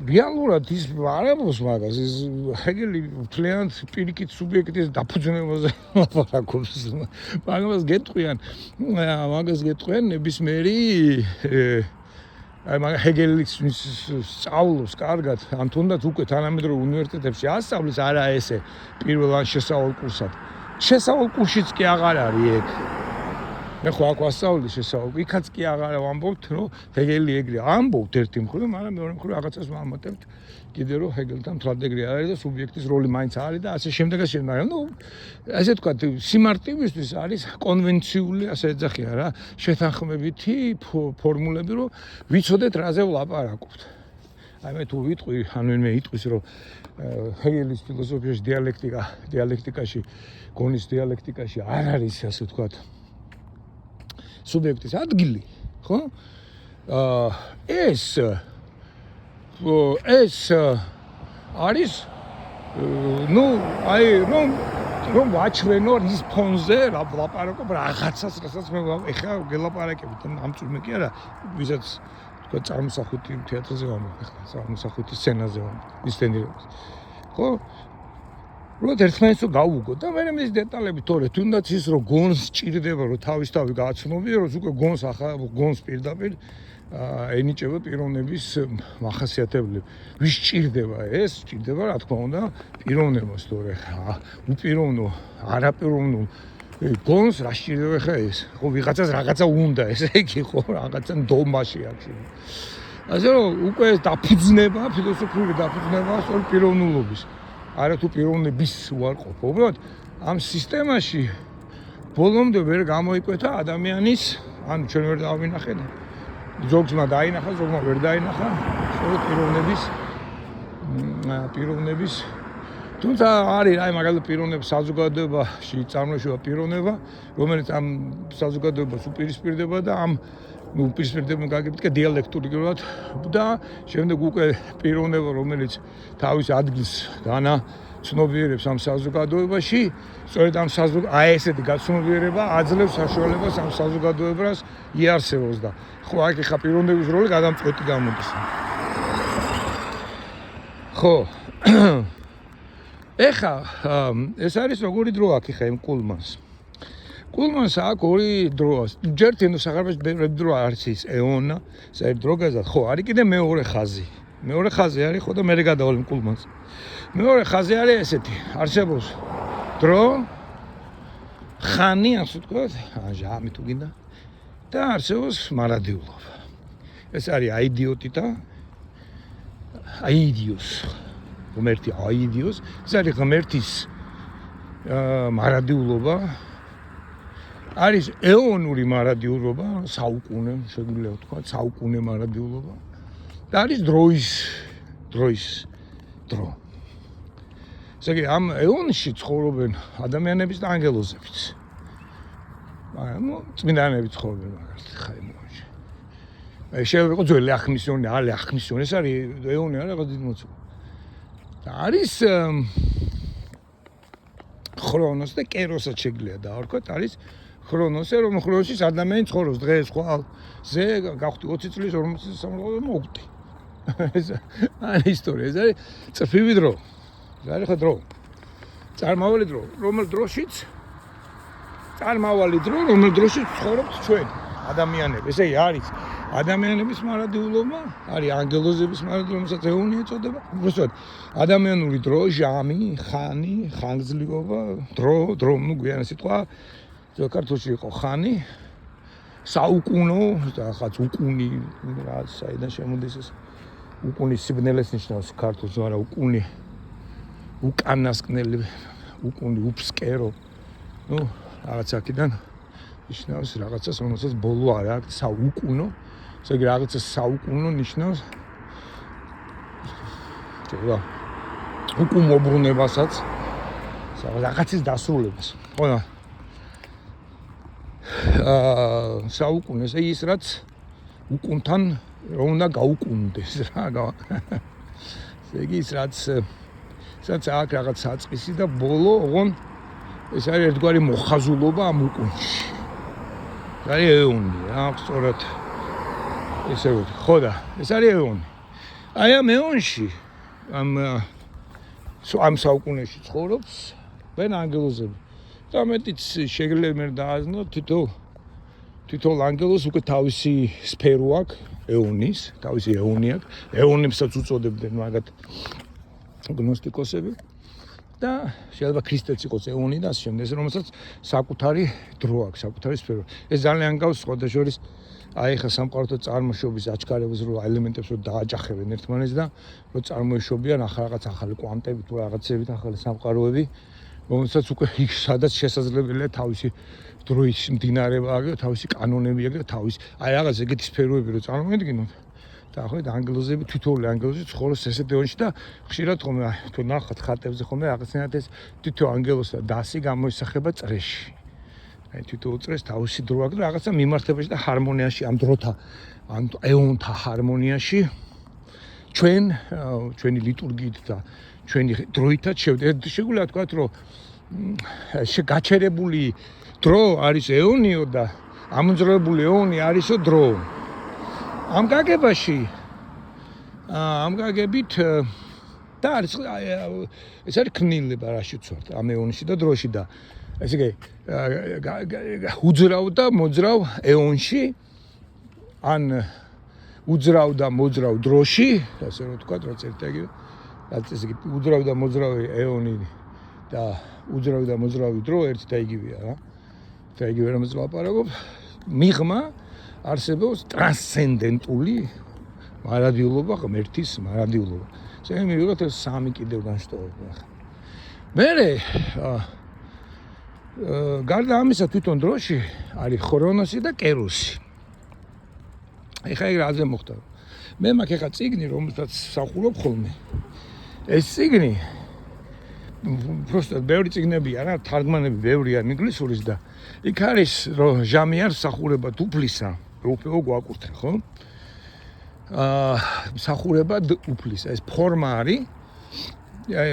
A: რეალურად ის არ ამბობს მაგას, ის ჰეგელი მთლიანად პირიქით სუბიექტის დაფუძნებაზე ლაპარაკობს. მაგას გეტყვიან ნებისმიერი აი ჰეგელის სწავლობს კარგად, ან თუნდაც უკვე თანამედროვე უნივერსიტეტებში ასწავლის არა ესე პირველ ან შესავალ კურსად. შესავალ კურსიც კი აღარ არის ეგ. მე ხო აქ ვასწავლი შესავალ, იქაც კი აღარ ვამბობთ, რომ ჰეგელი ეგრე ამბობთ ერთი მხრივ, მაგრამ მეორე მხრივ რაღაცას ვამატებთ. კიდე რომ ჰეგელთან მთლად ეგრე არის და სუბიექტის როლი მაინც არის და ასე შემდეგ. მაგრამ ასე ვთქვათ, სიმარტივისთვის არის კონვენციული, ასე ეძახიან რა, შეთანხმებითი ფორმულები, რომ ვიცოდეთ რაზე ვლაპარაკობთ. აი მე თუ ვიტყვი, ან ვინმე იტყვის, რომ ჰეგელის ფილოსოფიაში დიალექტიკაში, გონის დიალექტიკაში არ არის, ასე ვთქვათ, სუბიექტის ადგილი, ხო? ეს არის აი რომ ვაჩვენო რის ფონზე ვლაპარაკობ რაღაცას, რასაც მე ეხლა გელაპარაკებით, ამ წურმე კი არა, ვისაც თქვა წარმოსახვითი თეატრზე ვამბობ, ეხლა წარმოსახვითი სცენაზე ვამბობ, ისენიებს. ხო? რომ ერთმანეთს გავუგოთ და მე მის დეტალები თორე თუნდაც ის რომ გონს ჭირდება რომ თავისთავი გააცნობიეროს უკვე გონს პირდაპირ ენიჭება პიროვნების მახასიათებლები. ვის ჭირდება ეს? ჭირდება რა თქმა უნდა პიროვნებას თორე უპიროვნო, არაპიროვნო გონს რა ჭირდება ხა ეს? ხო ვიღაცას რაღაცა უნდა ესე იგი ხო რაღაცა ნდომაში აქვს. ასე რომ უკვე დაფუძნება, ფილოსოფიური დაფუძნება სწორ პიროვნულობის. არა თუ პიროვნების უარყოფა. უბრალოდ ამ სისტემაში ბოლომდე ვერ გამოიკვეთა ადამიანის, ანუ ჩვენ ვერ დავინახეთ. ზოგმა დაინახა, ზოგმა ვერ დაინახა, სწორედ პიროვნების. თუმცა არის აი მაგალითად პიროვნების საზოგადოებაში წარმოშობა პიროვნება, რომელიც ამ საზოგადოებას უპირისპირდება და ამ უპირისპირდება გაგებით დიალექტურულად და შემდეგ უკვე პიროვნება, რომელიც თავის ადგილს განაცნობიერებს ამ საზოგადოებაში, სწორედ ამ აი ესეთი გაცნობიერება აძლევს საშუალებას ამ საზოგადოებას იარსებოს და ხო აქ ხა პიროვნების როლი გადამწყვეტი გამოდის. ხო ეხა ეს არის როგორი დრო აქ ხა იმ კულმანს. კულმანს აქ ორი დროა. ჯერთინო საღარბაში ბევრი დრო არის ის ეონა, საერთოდ დრო გაზად. ხო, არის კიდე მეორე ხაზი. მეორე ხაზი არის ხო და მე გადავალ კულმანს. მეორე ხაზი არის ესეთი. არსებობს დრო, ხანი, ასე ვთქვათ, ჟამი თუ გინდა. და არსებობს მარადიულობა. ეს არის აიდიოტი და აიდიოს. ღმერთი აიდიოს, ეს არის ღმერთის მარადიულობა. არის ეონური მარადიულობა, საუკუნე, შეგვიძლია ვთქვათ, საუკუნე მარადიულობა. და არის დროის დრო. ესე იგი ამ ეონში ცხოვრობენ ადამიანებიც და ანგელოზებიც. მაგრამ წმინდანები ცხოვრობენ მაგალითად ხა იმაში. შეიძლება იყოს ძველი ახმისიონი, ალი ახმისიონი, ეს არის ეონი არა რაღაც დიდმოცულობა. და არის ხრონოს და კეროსაც შეგვიძლია დავარქვათ, არის ხრონოსე, რომ ხრონოსის ადამიანი ცხოვრობს დღეს, ხვალ, ზე გავხდი 20 წლის, 40 წლის სამყარო მოვხდი. ეს არის ისტორია, ეს არის წრფივი დრო. ეს არის ხო დრო. წარმავალი დრო, რომელ დროშიც ცხოვრობთ ჩვენ, ადამიანები. ესე არის ადამიანების მარადიულობა, არის ანგელოზების მარადიულობასაც ეონი ეწოდება. უბრალოდ ადამიანური დრო, ჟამი, ხანი, ხანგრძლივობა, დრო, ნუ გვიანი სიტყვა საქართველოში იყო ხანი, საუკუნო, ხაც უკუნი, რა საიდან შემოდის ეს უკუნის სიბნელეს ნიშნავს ქართულში, მაგრამ უკუნი უკანასკნელი, უკუნი უფსკერო. ნუ რაღაც აქედან ნიშნავს რაღაცას, რომელსაც ბოლო არ აქვს, საუკუნო. ესე იგი რაღაცა საუკუნო ნიშნავს შეიძლება უკუმობრუნებასაც, რაღაცის დასრულებას. ხო, საუკუნე, ესე ის რაც უკუნთან რომ უნდა გაუკუნდეს რა. ესე იგი ის რაც აქ რაღაც საწყისი და ბოლო, ოღონ ეს არის ერთგვარი მოხაზულობა ამ უკუნში. ეს არის ეონი, რა სწორად ესე ვთქვი. ხო და ეს არის ეონი. აი ამ ეონში ამ საუკუნეში ცხოვრობს ვენ ანგელოზები. და მეტიც შეიძლება მე დააზნო თითოეულ ანგელოზს უკვე თავისი სფერო აქვს, ეონის, თავისი ეონი აქვს. ეონებსაც უწოდებდნენ მაგათ გნოსტიკოსები. და შეიძლება ქრისტეც იყოს ეონი და ასე შემდეგ, რომელსაც საკუთარი დრო აქვს, საკუთარი სფერო. ეს ძალიან გავს სხვადასხვა აი ხა სამყაროთა წარმოშობის აჩქარების რო ელემენტებს რო დააჯახებენ ერთმანეთს და რო წარმოეშობიან რაღაც ახალი კვანტები თუ რაღაცებით ახალი სამყაროები, რომელსაც უკვე იქ სადაც შესაძლებელია თავისი დროის მდინარეება აქვს, თავისი კანონები აქვს და თავისი აი რაღაც ეგეთი სფეროები რო წარმოედგინოთ. და ახლა ანგელოზები თითოეული ანგელოზი ცხოვრობს ესეთ ეონში და ხშირად ხომ თუ ნახოთ ხატებზე ხომ რაღაცნაირად ეს თითო ანგელოზი დასი გამოისახება წრეში. აი თითოეულ წრეს თავისი დრო აქვს და რაღაცა მიმართებაში და ჰარმონიაში ამ დროთა ამ ეონთა ჰარმონიაში ჩვენი ლიტურგიით და ჩვენი დროითაც შეგვიძლია თქვა რომ გაჩერებული დრო არის ეონიო და ამოძრავებული ეონი არისო დრო. ამ გაგებაში ამ გაგებით და არის ეს არის ქმნილება რაშიც ვართ ამ ეონში და დროში და ესე იგი უძრავ და მოძრავ ეონში ან უძრავ და მოძრავ დროში ასე რომ ვთქვა რაც ერთად რაც ესე იგი უძრავ და მოძრავი ეონი და უძრავ და მოძრავი დრო ერთი და იგივეა რა და იგივე რამაც ლაპარაკობ მიღმა არსებობს ტრანსცენდენტული მარადიულობა ღმერთის მარადიულობა ესე მივიღოთ ეს სამი კიდევ განშტოება ახლა მერე გარდა ამისა თვითონ დროში არის ხრონოსი და კეროსი. ეხლა ეგ რაზე მოხდა? მე მაქვს ეხლა წიგნი რომელსაც საყურებ ხოლმე. ეს წიგნი просто ბევრი წიგნებია რა, თარგმანები ბევრია ინგლისურის და იქ არის რომ ჟამიარ სახურება უფლისა, უფლო გვაკურთხე, ხო? სახურება უფლისა, ეს ფორმა არის,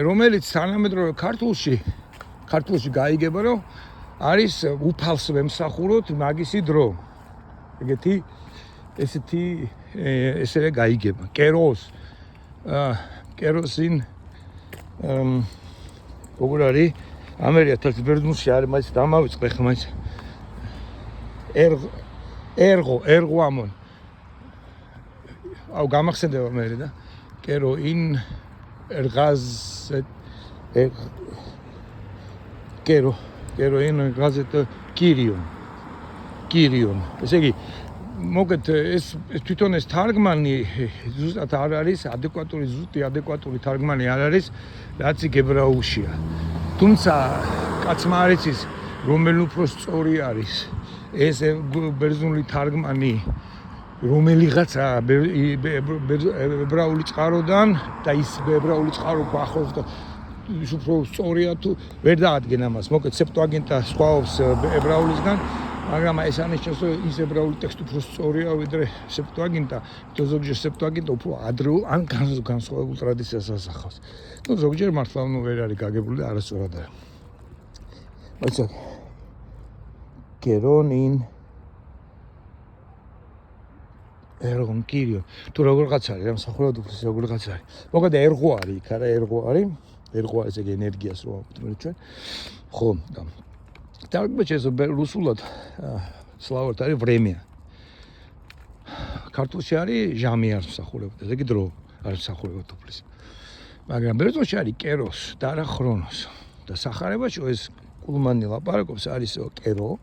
A: რომელიც თანამედროვე ქართულში გაიგება რომ არის უფალს ვემსახუროთ მაგისი დრო. ეგეთი ესე გაიგება. კეროსინ როგორ არის? ამერია თერთბერძნულში არის მაინც დამავიწყე ხა მაინც ერღო ამონ. აუ გამახსენდება მე და კეროინ ერღაზ კეროინ ერღაზეთ კირიონ. ესე იგი მოგეთ ეს თვითონ ეს თარგმანი ზუსტად არ არის ადეკვატური თარგმანი არ არის რაც იქ ებრაულშია. თუმცა კაცმა არ იცის რომელი უფრო სწორი არის ეს ბერძნული თარგმანი რომელიღაცა ებრაული წყაროდან და ის ებრაული წყარო ახლოს და ის უფრო სწორია თუ ვერ დაადგენ ამას. მოკეთ სეპტუაგინტა სხვაობს ებრაულისგან, მაგრამ ეს ანიშნავს რომ ის ებრაული ტექსტი უფრო სწორია ვიდრე სეპტუაგინტა. თუ ზოგჯერ სეპტუაგინტა უფრო ადრეულ ან განსხვავებულ ტრადიციას ასახავს. ნუ ზოგჯერ მართლა ვერ არის გაგებული და არასწორად არის. მოიცა კერონინ ერღონ კირიო. თუ როგორღაც არის, ამ სახურად უფლის როგორღაც არის. მოგეთ ერღო არის, იქ არა ერღო არის. ერღო არის ეგ ენერგიას რო ვამბობთ ჩვენ. ხო, და თარგმნაში ეს რუსულად სლავურად არის ვრემია. ქართულში არის ჟამი არ მსახურებთ, ესე იგი დრო არ მსახურებთ უფლის. მაგრამ ბერძნულში არის კეროს და არა ხრონოს. და სახარებაში ეს კულმანი ლაპარაკობს არისო კერო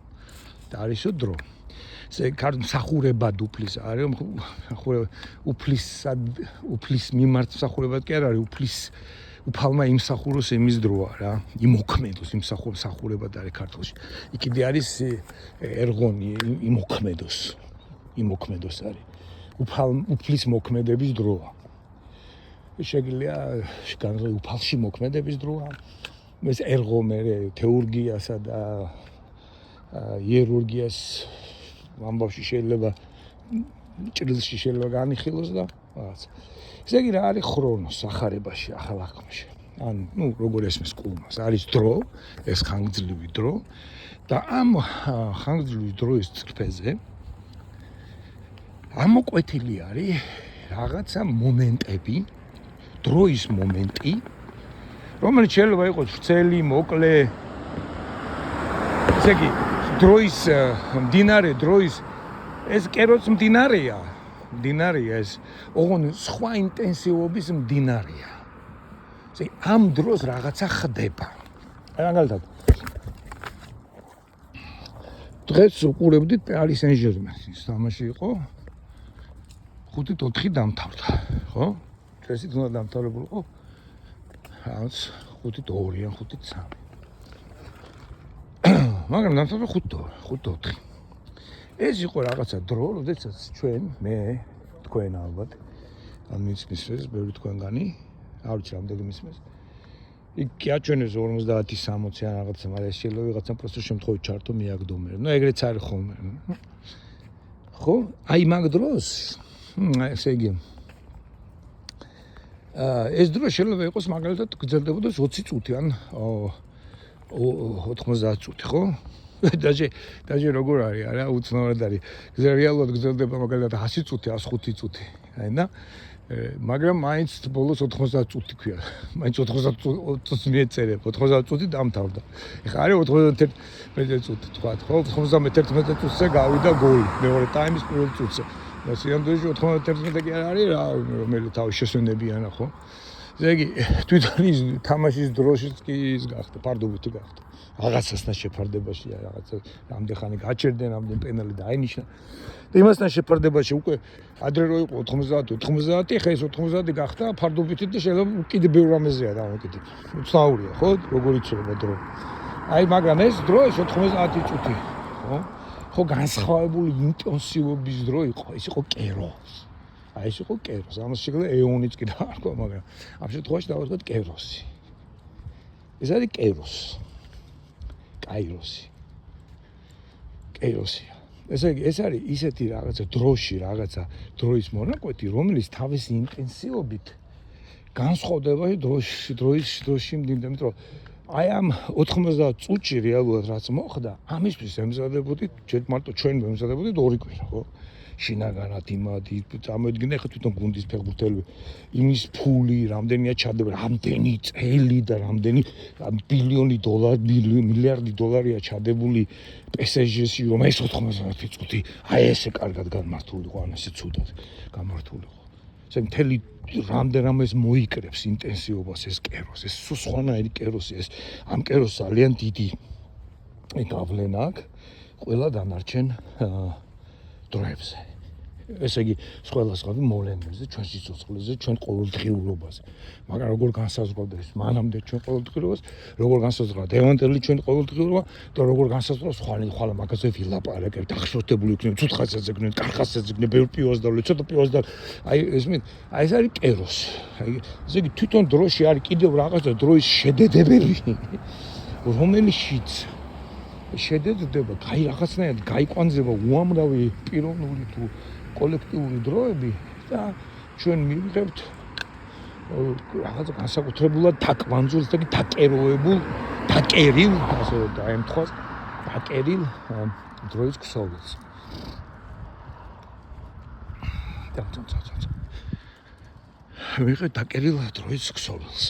A: და არისო დრო. ესე მსახურებად უფლის არის, უფლის მიმართ მსახურებად კი არ არის, უფალმა იმსახუროს იმის დროა რა, იმოქმედოს, იმსახურებად არის ქართულში. იქ კიდე არის ერღონი, იმოქმედოს არის. უფლის მოქმედების დროა. შეგიძლია განსხვავებული უფალში მოქმედების დროა. ეს ერღო მე თეურგიასა და იერურგიას ამბავში შეიძლება ჭრილში შეიძლება განიხილოს და რაღაც. ესე იგი რა არის ხრონოს სახარებაში ახალ აღქმაში. ან ნუ როგორ ესმის კულმას არის დრო, ეს ხანგრძლივი დრო და ამ ხანგრძლივი დროის წრფეზე ამოკვეთილი არის რაღაცა მომენტები, დროის მომენტი, რომელიც შეიძლება იყოს ვრცელი, მოკლე, ესე იგი, დროის მდინარე, დროის ეს კეროც მდინარეა ეს, ოღონდ სხვა ინტენსივობის მდინარეა. ესე ამ დროს რაღაცა ხდება. მაგალითად დღეს უყურებდით პარის სენ-ჟერმენის თამაში იყო 5-4 დამთავრდა, ხო? წესით უნდა დამთავრებულიყო რაღაც 5-2 ან 5-3. მაგრამ დამთავრდა 5-4. ეს იყო რაღაცა დრო, როდესაც მე თქვენ ალბათ ამ მისმის ბევრი თქვენგანი, არ ვიცი რამდენი მისმის. იქ გაჩვენეს 50-60 ან რაღაცა, მაგრამ შეიძლება ვიღაცა პროსტო შემთხვევით ჩართო მიაგდომერ. ნუ ეგრეც არის ხოლმე. ხო? აი მაგ დროს ესე იგი ეს დრო შეიძლება იყოს მაგალითად გრძელდებოდეს 20 წუთი ან 90 წუთი, ხო? დაჟე როგორ არის, არა, უცნაურად არის. რეალურად გრძელდება მაგალითად 100 წუთი, 105 წუთი. აი და მაგრამ მაინც ბოლოს 90 წუთი ქვია. მაინც 90 წუთს მიეწერებ, 90 წუთი დამთავრდა. ეხლა არის 91 წუთი თქვა, ხო? 91 წუთზე გავიდა გოლი მეორე ტაიმის პირველ წუთზე. და სიამდვილეში 91 კი არ არის რა, რომელიც თავის შესვენებიანა, ხო? ესე იგი, თვითონ ის თამაშის დროშიც კი ის გახდა, ფარდობითი გახდა. რაღაცასთან შეფარდებაშია, რაღაცა რამდენ ხანი გაჩერდნენ, რამდენ პენალი დაინიშნა. და იმასთან შეფარდებაში უკვე ადრე რო იყო 90, ეხა ეს 90 გახდა ფარდობითი და შეიძლება კიდე ბევრ რამეზეა დამოკიდებული. უცნაურია, ხო? როგორ იცვლება დრო. აი, მაგრამ ეს დრო ეს 90 წუთი, ხო? ხო განსხვავებული ინტენსივობის დრო იყო, ის იყო კეროს. აი ეს იყო კეროს, ამას შეიძლება ეონიც კი დაარქვა, მაგრამ ამ შემთხვევაში დავარქვათ კეროსი. ეს არის კეროსი. კეროსია. ესე იგი, ეს არის ისეთი რაღაცა დროში, რაღაცა დროის მონაკვეთი, რომელიც თავის ინტენსივობით განსხვავდება დროში მდინდება, იმიტომ აი ამ 90 წუთში რეალურად რაც მოხდა, ამისთვის ემზადებოდით, ჯერ მარტო ჩვენ ემზადებოდით 2 კვირა, ხო? შინაგანად იმადი, წარმოედგინე ხა თვითონ გუნდის ფეხბურთელები, იმის ფული, რამდენია ჩადებული, რამდენი წელი და რამდენი ბილიონი დოლარი, მილიარდი დოლარია ჩადებული PSG-ში, რომ ეს 90 წუთი, აი ესე კარგად გამართულიყო, ან ესე ცუდად გამართულიყო. ესე მთელი რამდენადაც მოიკრებს ინტენსივობას ეს კეროს, ეს სხვანაირი კეროსი, ეს ამ კეროს ძალიან დიდი გავლენა აქვს ყველა დანარჩენ დროებზე. ესე იგი, სხვადასხვა მოვლენებზე, ჩვენ სიცოცხლეზე, ჩვენ ყოველდღიურობაზე. მაგრამ როგორ განსაზღვრავდა ეს მანამდე ჩვენ ყოველდღიურობას, როგორ განსაზღვრავდა დევანდელი ჩვენ ყოველდღიურობა და როგორ განსაზღვრავდა ხვალ მაგაზე ვილაპარაკებთ, ახშոտებული იქნება, ცუთხაცაზე იქნება, კარხასაზე იქნება, ბევრ პივას და ცოტა პივას და აი ეს არის კეროსი. აი ესე იგი, თვითონ დროში არის კიდევ რაღაცა დროის შედედებები, რომელშიც შედედება, რაღაცნაირად გაიკვანძება უამრავი პიროვნული თუ კოლექტიური დროები და ჩვენ მივიღებთ რაღაცა განსაკუთრებულად თაკვანძულს და დაკერილ, ასე დაემთხვას, დაკერილ დროის ქსოვილს. მივიღებთ დაკერილ დროის ქსოვილს.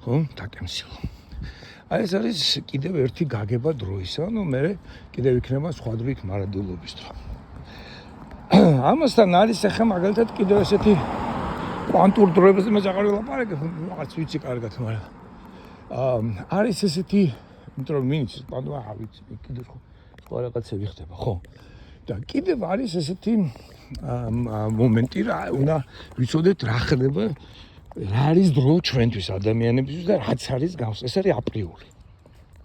A: ხო, დაკემსილ. აი ეს არის კიდევ ერთი გაგება დროისა, ნუ მე კიდევ იქნება სხვა დროით მარადულობის დრო. ამასთან არის ახლა მაგალითად კიდევ ესეთი კვანტურ დროებზე მე აღარ ვილაპარაკებ, რაღაც ვიცი კარგად, მაგრამ არის ესეთი, იმიტომ რომ მინიც კვანტურა არ ვიცი, კიდევ სხვა რაღაცები ხდება, ხო? და კიდევ არის ესეთი მომენტი, რა უნდა ვიცოდეთ რა ხდება, რა არის დრო ჩვენთვის ადამიანებისთვის და რაც არის გავს, ეს არის აპრიული.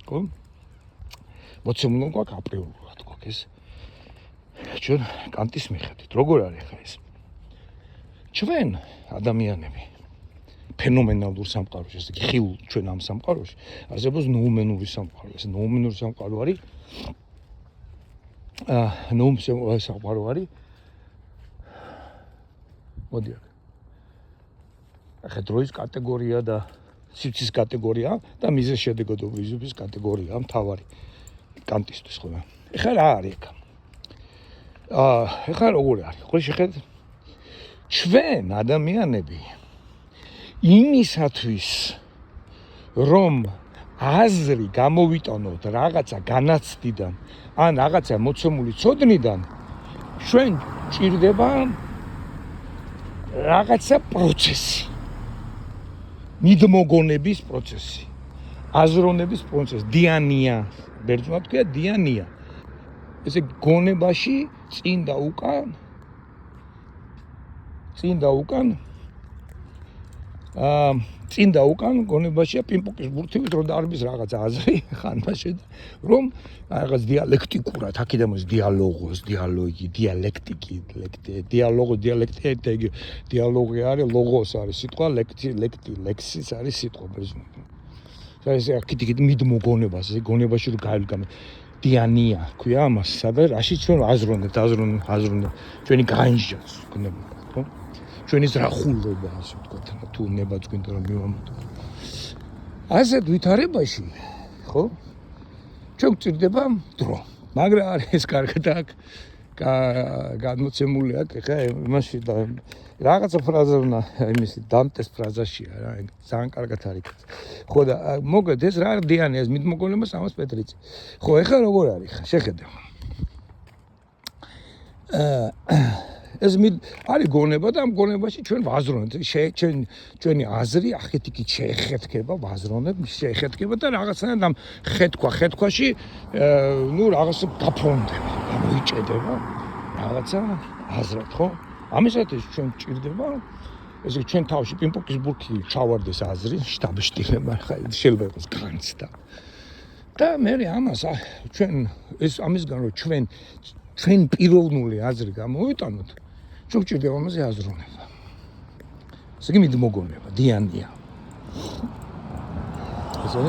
A: ხო? მოცემული გვაქვს აპრიულად გვაქვს ეს. ჩვენ კანტის მიხედვით, როგორ არის ხა ეს? ჩვენ ადამიანები ფენომენალურ სამყაროში, ესე იგი ხილ ჩვენ ამ სამყაროში, არსებობს ნოუმენური სამყარო. ეს ნოუმენური სამყარო არის სამყარო არის მოდი ახლა დროის კატეგორია და სივრცის კატეგორია და მიზეზ შედეგადობის კატეგორია მთავარი კანტისთვის ხო? ეხლა რა არის აქ? ეხლა როგორ არის? ხო შეხედეთ ჩვენ ადამიანები იმისათვის რომ აზრი გამოვიტანოთ რაღაცა განაცდიდან ან რაღაცა მოცემული ცოდნიდან ჩვენ ჭირდება რაღაცა პროცესი მიდმოგონების პროცესი აზროვნების პროცესი დიანია ბერძნულად ქვია დიანია ესე გონებაში წინ და უკან გონებაშია პიმპუკის ბურთივით რომ დაარბის რაღაც აზრი ხანმაშე რომ რაღაც დიალექტიკურად აქედამოს დიალოგი არის ლოგოს არის სიტყვა ლექსის არის სიტყვა ბერძნულად ეს აქეთ მიდმოგონებას ეს გონებაში რომ გაიგამე დიანია ქვია ამას სადაც რაში ჩვენ აზროვნებთ ჩვენი განჯაც გონება ხო ჩვენი ზრახულობა ასე ვთქვათ თუ ნებაც გვინდა რომ მივამატო ასეთ ვითარებაში ხო ჩვენ გვჭირდება დრო მაგრამ არის კარგად აქ გადმოცემული აქ ხა იმაში და რაღაცა ფრაზა უნდა იმისი დანტეს ფრაზაშია რა ძალიან კარგად არის ხო და მოგეთ ეს რა დიანია ეს მიდმოგონებას ამას პეტრიცი ხო ეხლა როგორ არის ხა შეხედე ეს არის გონება და ამ გონებაში ჩვენ ვაზროვნებთ ჩვენი აზრი ახეთ იქით შეეხეთქება ვაზროვნებთ შეეხეთქება და რაღაცნაირად ამ ხეთქვაში ნუ რაღაცა გაფრონდება გამოიჭედება რაღაცა აზრად ხო ამისათვის ჩვენ ჭირდება ესე ჩვენ თავში პიმპუკის ბურთი ჩავარდეს აზრი შტაბშტილება ხა შეიძლება იყოს განცდა და მე ამას ჩვენ ეს ამისგან რომ ჩვენ პიროვნული აზრი გამოვიტანოთ ჩვენ ჭირდება ამაზე აზროვნება ესე იგი მიდმოგონება დიანია ესე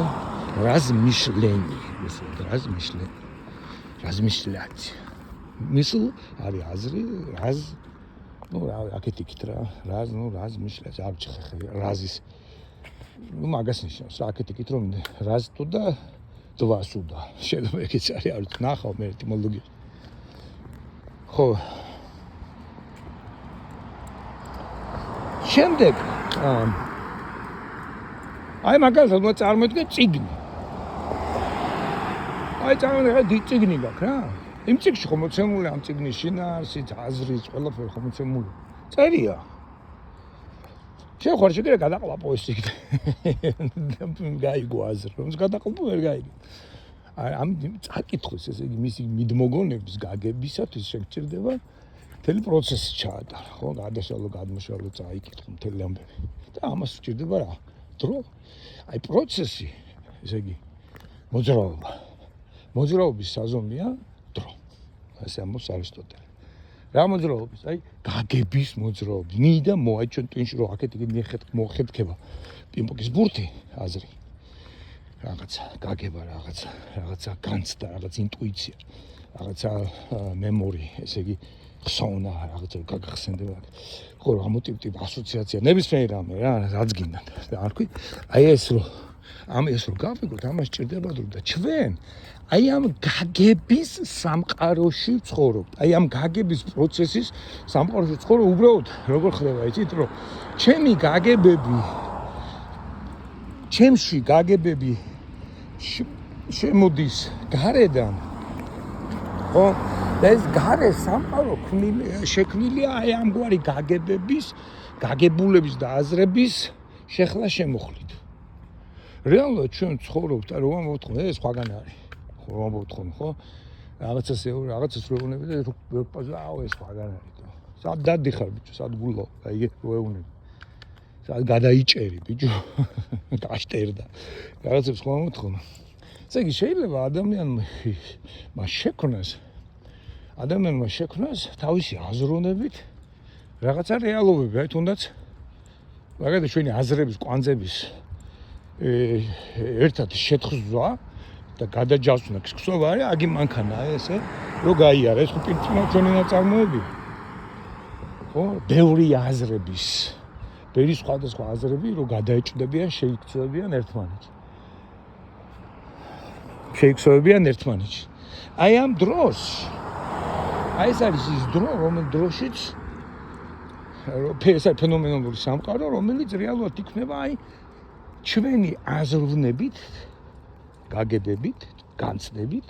A: размышлять мысль არის აზრი ну აქეთ იქით რა размышлять არ ჩხეხე разის ну მაგას ნიშნავს აქეთ იქით რომ раз туда два сюда შეიძლება ეგეც არის არ ნახავ მე ეტიმოლოგია ხო შემდეგ აი მაგასაც წარმოიდგინე წიგნი აი წარმოიდგინე დიდი წიგნი გაქვს რა იმ წიგნში ხომ მოცემული ამ წიგნის შინაარსიც აზრიც ყველაფერი ხომ მოცემული წერია შეხوار შეგერა გადაყლაპო ეს წიგნი გაიგო აზრი რომ გადაყლაპო ვერ გაიგო ამ წაკითხვის ესე იგი მისი მიდმოგონების გაგებისათვის შეგჭირდება მთელი პროცესი ჩაატარა ხო გადმოშალო წაიკითხო მთელი ამბები და ამას სჭირდება რა დრო აი პროცესი ესე იგი მოძრაობის საზომია დრო ასე ამბობს არისტოტელე რა მოძრაობის აი გაგების მოძრაობის ნიდა მოაი ჩვენ ტვინში რომ აქეთ იგი მოხეთქება პიმპუკის ბურთი აზრი რაღაცა გაგება რაღაცა განცდა რაღაც ინტუიცია რაღაცა მემორი ესე იგი ხსოვნა რაღაცა გაგახსენდება ხო რა მოტივი ასოციაცია ნებისმიერ რამე რა რაც გინდათ და არ ქვი აი ეს რომ გავიგოთ ამას ჭირდება დრო და ჩვენ აი ამ გაგების სამყაროში ვცხოვრობთ აი ამ გაგების პროცესის სამყაროში ვცხოვრობ უბრალოდ როგორ ხდება იცით რომ ჩემში გაგებები შემოდის გარედან ხო და ეს გარე სამყარო შექმნილია აი ამგვარი გაგებულების და აზრების შეხლა შემოხლით რეალურად ჩვენ ცხოვრობთ და რომ მოვთხოვ ეს სხვაგან არის ხო მოვთხოვ ხო რაღაცას რეუნები და აუ ეს სხვაგან არის სად დადიხარ ბიჭო სად გულო აი რეუნები სად გადაიჭერი ბიჭო დაშტერდა რაღაცებს ხომ მოვთხოვ ესე იგი შეიძლება ადამიანმა შექმნას თავისი აზროვნებით რაღაცა რეალობები აი თუნდაც მაგალითად ჩვენი აზრების კვანძების ერთად შეთხზვა და გადაჯავსნა ქსოვა არის აგი მანქანა ესე რო გაიარა ეს ხო პირწინა ჩვენი ნაწარმოები ხო ბევრი აზრების ბევრი სხვადასხვა აზრები რო გადაეჭდებიან შეიქცევებიან ერთმანეთში აი ამ დროს აი ეს არის ის დრო რომელ დროშიც ესა ფენომენალური სამყარო, რომელიც რეალურად იქნება აი ჩვენი აზროვნებით, გაგებებით, განცდებით,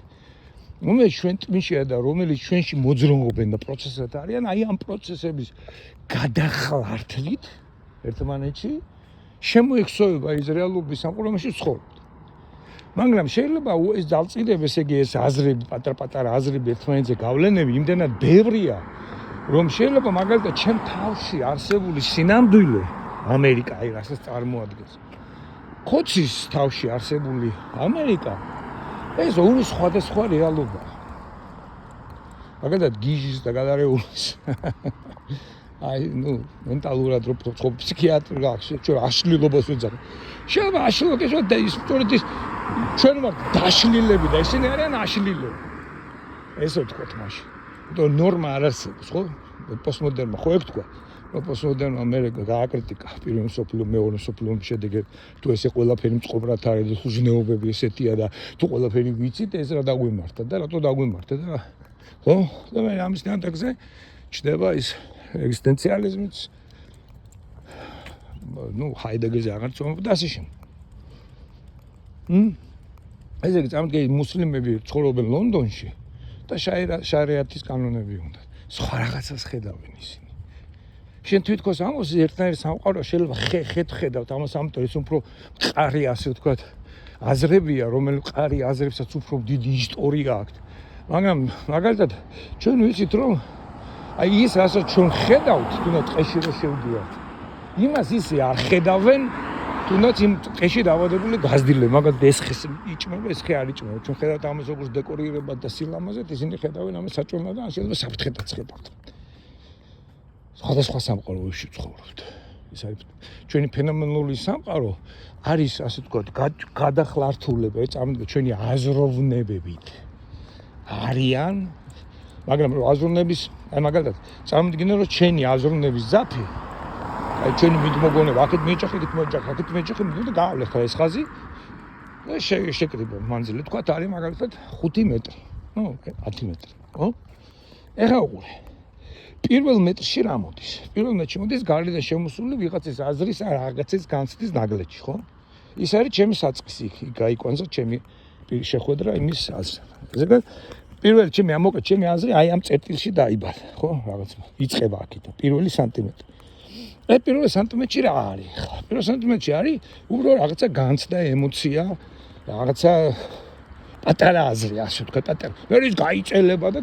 A: რომელიც ჩვენ ტვინშია და რომელიც ჩვენში მოძრაობენ და პროცესად არიან, აი ამ პროცესების გადახლართვით ერთმანეთში შემოექსოვება ის რეალობის სამყარო, რომელშიც ცხოვრობთ. მაგრამ შეიძლება ეს ძალწირები, ესე იგი ეს აზრები, პატარ-პატარა აზრები ერთმანეთზე გავლენები იმდენად ბევრია, რომ შეიძლება მაგალითად ჩემ თავში არსებული სინამდვილე ამერიკა, აი რასაც წარმოადგენს. ხოცის თავში არსებული ამერიკა ეს ორი სხვადასხვა რეალობაა. მაგალითად გიჟის და გადარეულის აი მენტალურად რო ფსიქიატრ გაქვს, ჩვენ აშლილობას ვეძახ. შეიძლება აშლილობა ეს და ის სწორედ ის ჩვენ ვართ დაშლილები და ისინი არიან აშლილები. ესე ვთქვათ მაშინ. იმიტომ ნორმა არ არსებობს, ხო? პოსტმოდერნმა ხო ეგ თქვა. რომ პოსტმოდერნმა ამერიკა გააკრიტიკა პირველ მსოფლიო მეორე მსოფლიო ომის შედეგად თუ ესე ყველაფერი მწყობრად არის და უზნეობები ესეთია და თუ ყველაფერი ვიცით ეს რა დაგვიმართა და რატო დაგვიმართა და ხო? და მე ამის ნამდვილზე ჩდება ის ეგზისტენციალიზმიც ჰაიდეგერზე აღარ წამოვა და ასე შემდეგ. ესე იგი წამდგე მუსლიმები ცხოვრობენ ლონდონში და შარიათის კანონები უნდათ. სხვა რაღაცას ხედავენ ისინი. შენ თვითონ ამოს ერთნაირი სამყარო შეიძლება ხეთ ხედავთ ამას ამიტომ ეს უფრო მყარი ასე ვთქვათ აზრებია რომელიც მყარი აზრებსაც უფრო დიდი ისტორია აქვს მაგრამ მაგალითად ჩვენ ვიცით რომ აი ის რასაც ჩვენ ხედავთ თუნდაც ტყეში რო შევდივართ იმას ისე არ ხედავენ თუნდაც იმ ტყეში დავადებული გაზრდილები მაგალითად ეს ხეს იჭმება ეს ხე არ იჭმება ჩვენ ხედავთ ამას როგორც დეკორირებად და სილამაზეთ ისინი ხედავენ ამას საჭმელად და შეიძლება საფრთხეთაც ხედავთ სხვადასხვა სამყაროში ცხოვრობთ. ეს არის ჩვენი ფენომენალური სამყარო არის ასე ვთქვათ გადახლართულება, წარმოიდგინეთ ჩვენი აზროვნებებით. არიან, მაგრამ აზროვნების, აი მაგალითად, წარმოიდგინეთ რომ ჩვენი აზროვნების ზაფი, აი ჩვენი მიდმოგონება, აქეთ მეჭახი, იქით მოჭახი, აქეთ მეჭახი, და გაავლე ხა ეს ხაზი და შეკრიბა მანძილი, თქვათ არის მაგალითად 5 მეტრი, 10 მეტრი, ხო? ეხა უყურე პირველ მეტრში რა მოდის? პირველ მეტრში მოდის გარედან შემოსული ვიღაცის აზრის ან რაღაცის განცდის ნაგლეჯი, ხო? ის არის ჩემი საწყისი, იქ გაიკვანზა ჩემი შეხვედრა იმის აზრს. ზოგადად პირველი ჩემი ამოკა ჩემი აზრი აი ამ წერტილში დაიბადა, ხო? რაღაც იწება აქეთ პირველი სანტიმეტრი. აი პირველი სანტიმეტრში რა არის? ხო, პირველ სანტიმეტრში არის უბრალოდ რაღაცა განცდა, ემოცია, რაღაცა პატარა აზრი, ასე ვთქვათ, პატარა. მე ის გაიწელება და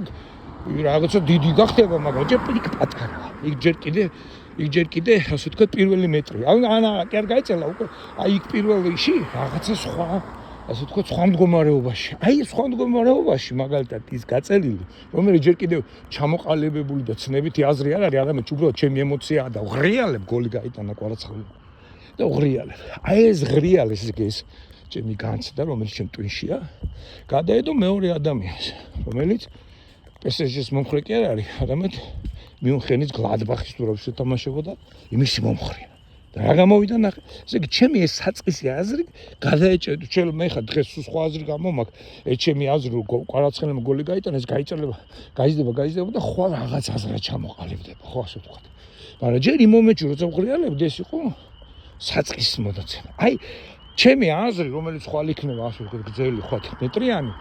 A: რაღაცა დიდი გახდება, მაგრამ ჯერ იქ პატარაა. იქ ჯერ კიდე, ასე ვთქვათ, პირველი მეტრი. ან კი არ გაიწელა, უკვე აი იქ პირველში რაღაცა სხვა, ასე ვთქვათ, სხვა მდგომარეობაში. აი სხვა მდგომარეობაში მაგალითად ის გაწელილი, რომელიც ჯერ კიდევ ჩამოყალიბებული და ცნებითი აზრი არ არის, არამედ უბრალოდ ჩემი ემოციაა და ღრიალებ გოლი გაიტანა კვარაცხელი. და ღრიალებ. აი ეს ღრიალ ეს ჩემი განცდა, რომელიც ჩემ ტვინშია, გადაედო მეორე ადამიანს, რომელიც PSG-ს მომხრე კი არ არის, არამედ მიუნხენის გლადბახის თურავს შეთამაშებოდა იმისი მომხრე. და რა გამოვიდა ნახე, ესე იგი ჩემი ეს საწყისი აზრი გადაეჭერა, ჩვენ მე ხა დღეს სხვა აზრი გამომაქვს, ეს ჩემი აზრი კვარაცხელმა გოლი გაიტანა, ეს გაიზრდება და ხვალ რაღაც აზრად ჩამოყალიბდება, ხო ასე ვთქვათ. მაგრამ ჯერ იმ მომენტში როცა ვღრიალებდი ეს იყო საწყის მონაცემა. აი ჩემი აზრი, რომელიც ხვალ იქნება ასე ვთქვათ, გრძელი 5 მეტრიანი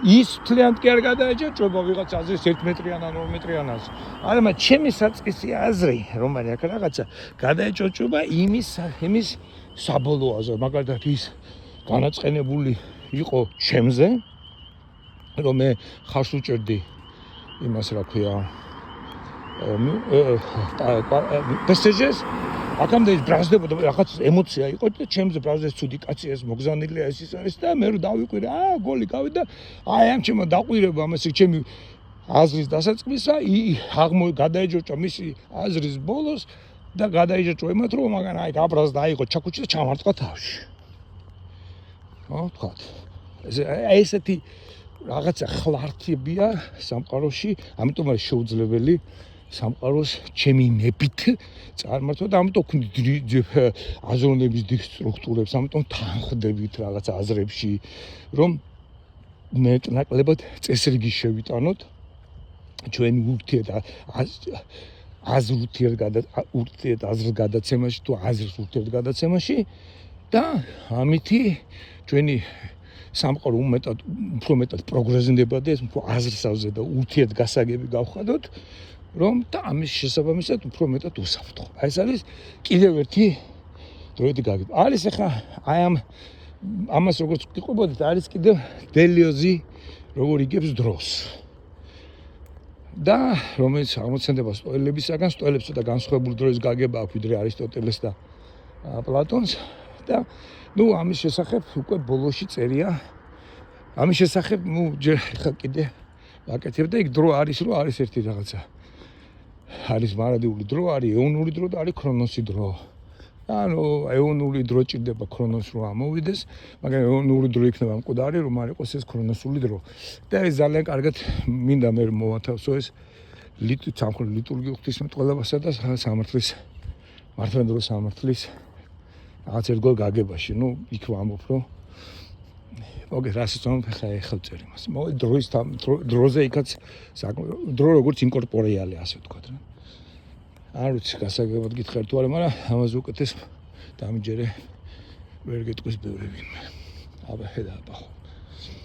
A: ის თლიანად კი არ გადაეჭრება ვიღაც აზრის 1 მეტრიან ან 2 მეტრიანას. არამედ ჩემი საწყისი აზრი, რომელიც აქ რაღაცა გადაეჭრება იმის საბოლოო აზრი, მაგალითად ის განაწყენებული იყო ჩემზე, რომ მე ხარს უჭერდი იმას რა ქვია PSG-ს აქამდე ის ბრაზდებოდა რაღაც ემოცია იყო და ჩემზე ბრაზდეს ცუდი კაცი ეს მოგზანილია ეს ის არის და მე რო დავიყვირე გოლი გავიდა აი ამ ჩემო დაყვირება ამას ჩემი აზრის დასაწყისა გადაეჯოჭა მისი აზრის ბოლოს და გადაეჯოჭა იმათ რომ მაგან აი გაბრაზდა აიღო ჩაკუჩი და ჩამარტყა თავში ხო თქვათ ესეთი რაღაცა ხლართებია სამყაროში ამიტომ არის შეუძლებელი სამყაროს ჩემი ნებით წარმართვა და ამიტომ ვქნით აზროვნების დიდ სტრუქტურებს, ამიტომ თანხდებით რაღაც აზრებში, რომ მეტნაკლებად წესრიგი შევიტანოთ ჩვენი ურთიერთ აზრგადაცემაში თუ აზრის ურთიერთგადაცემაში და ამითი ჩვენი სამყარო უფრო მეტად პროგრესირდება და ეს უფრო აზრსავზე და ურთიერთგასაგები გავხადოთ, რომ და ამის შესაბამისად უფრო მეტად უსაფრთხო. ეს არის კიდევ ერთი დროიდი გაგება. არის ახლა აი ამას როგორც ვიყვებოდით, არის კიდევ დელიოზი როგორ იგებს დროს. და რომელიც აღმოცენდება სტოელებისაგან, სტოელებს ცოტა განსხვავებული დროის გაგება აქვს ვიდრე არისტოტელეს და პლატონს და ამის შესახებ უკვე ბოლოში წერია. ამის შესახებ ჯერ ხა კიდე ვაკეთებ და იქ დრო არის, რომ არის ერთი რაღაცა. არის მარადიული დრო, არის ეონური დრო და არის ქრონოსი დრო. ანუ ეონური დრო ჭირდება ქრონოს რომ ამოვიდეს, მაგრამ ეონური დრო იქნება მკვდარი, რომ არ იყოს ეს ქრონოსული დრო. და ეს ძალიან კარგად მინდა მე მოვათავსო ეს სამხრეთ ლიტურგიულ ღვთისმეტყველებასა და სამართლის მართლმადიდებლური სამართლის რაღაც ერთგვარ გაგებაში. იქ ვამბობ, რომ მოგეთ რასაც ვამბობ, ხა ვწერ იმას. დროზე იქაც დრო როგორც ინკორპორიალი, ასე ვთქვათ რა. არ ვიცი, გასაგებად გითხარ თუ არა, მაგრამ ამაზე უკეთეს დამიჯერე ვერ გეტყვის ბევრი ვინმე. აბა ხედავ.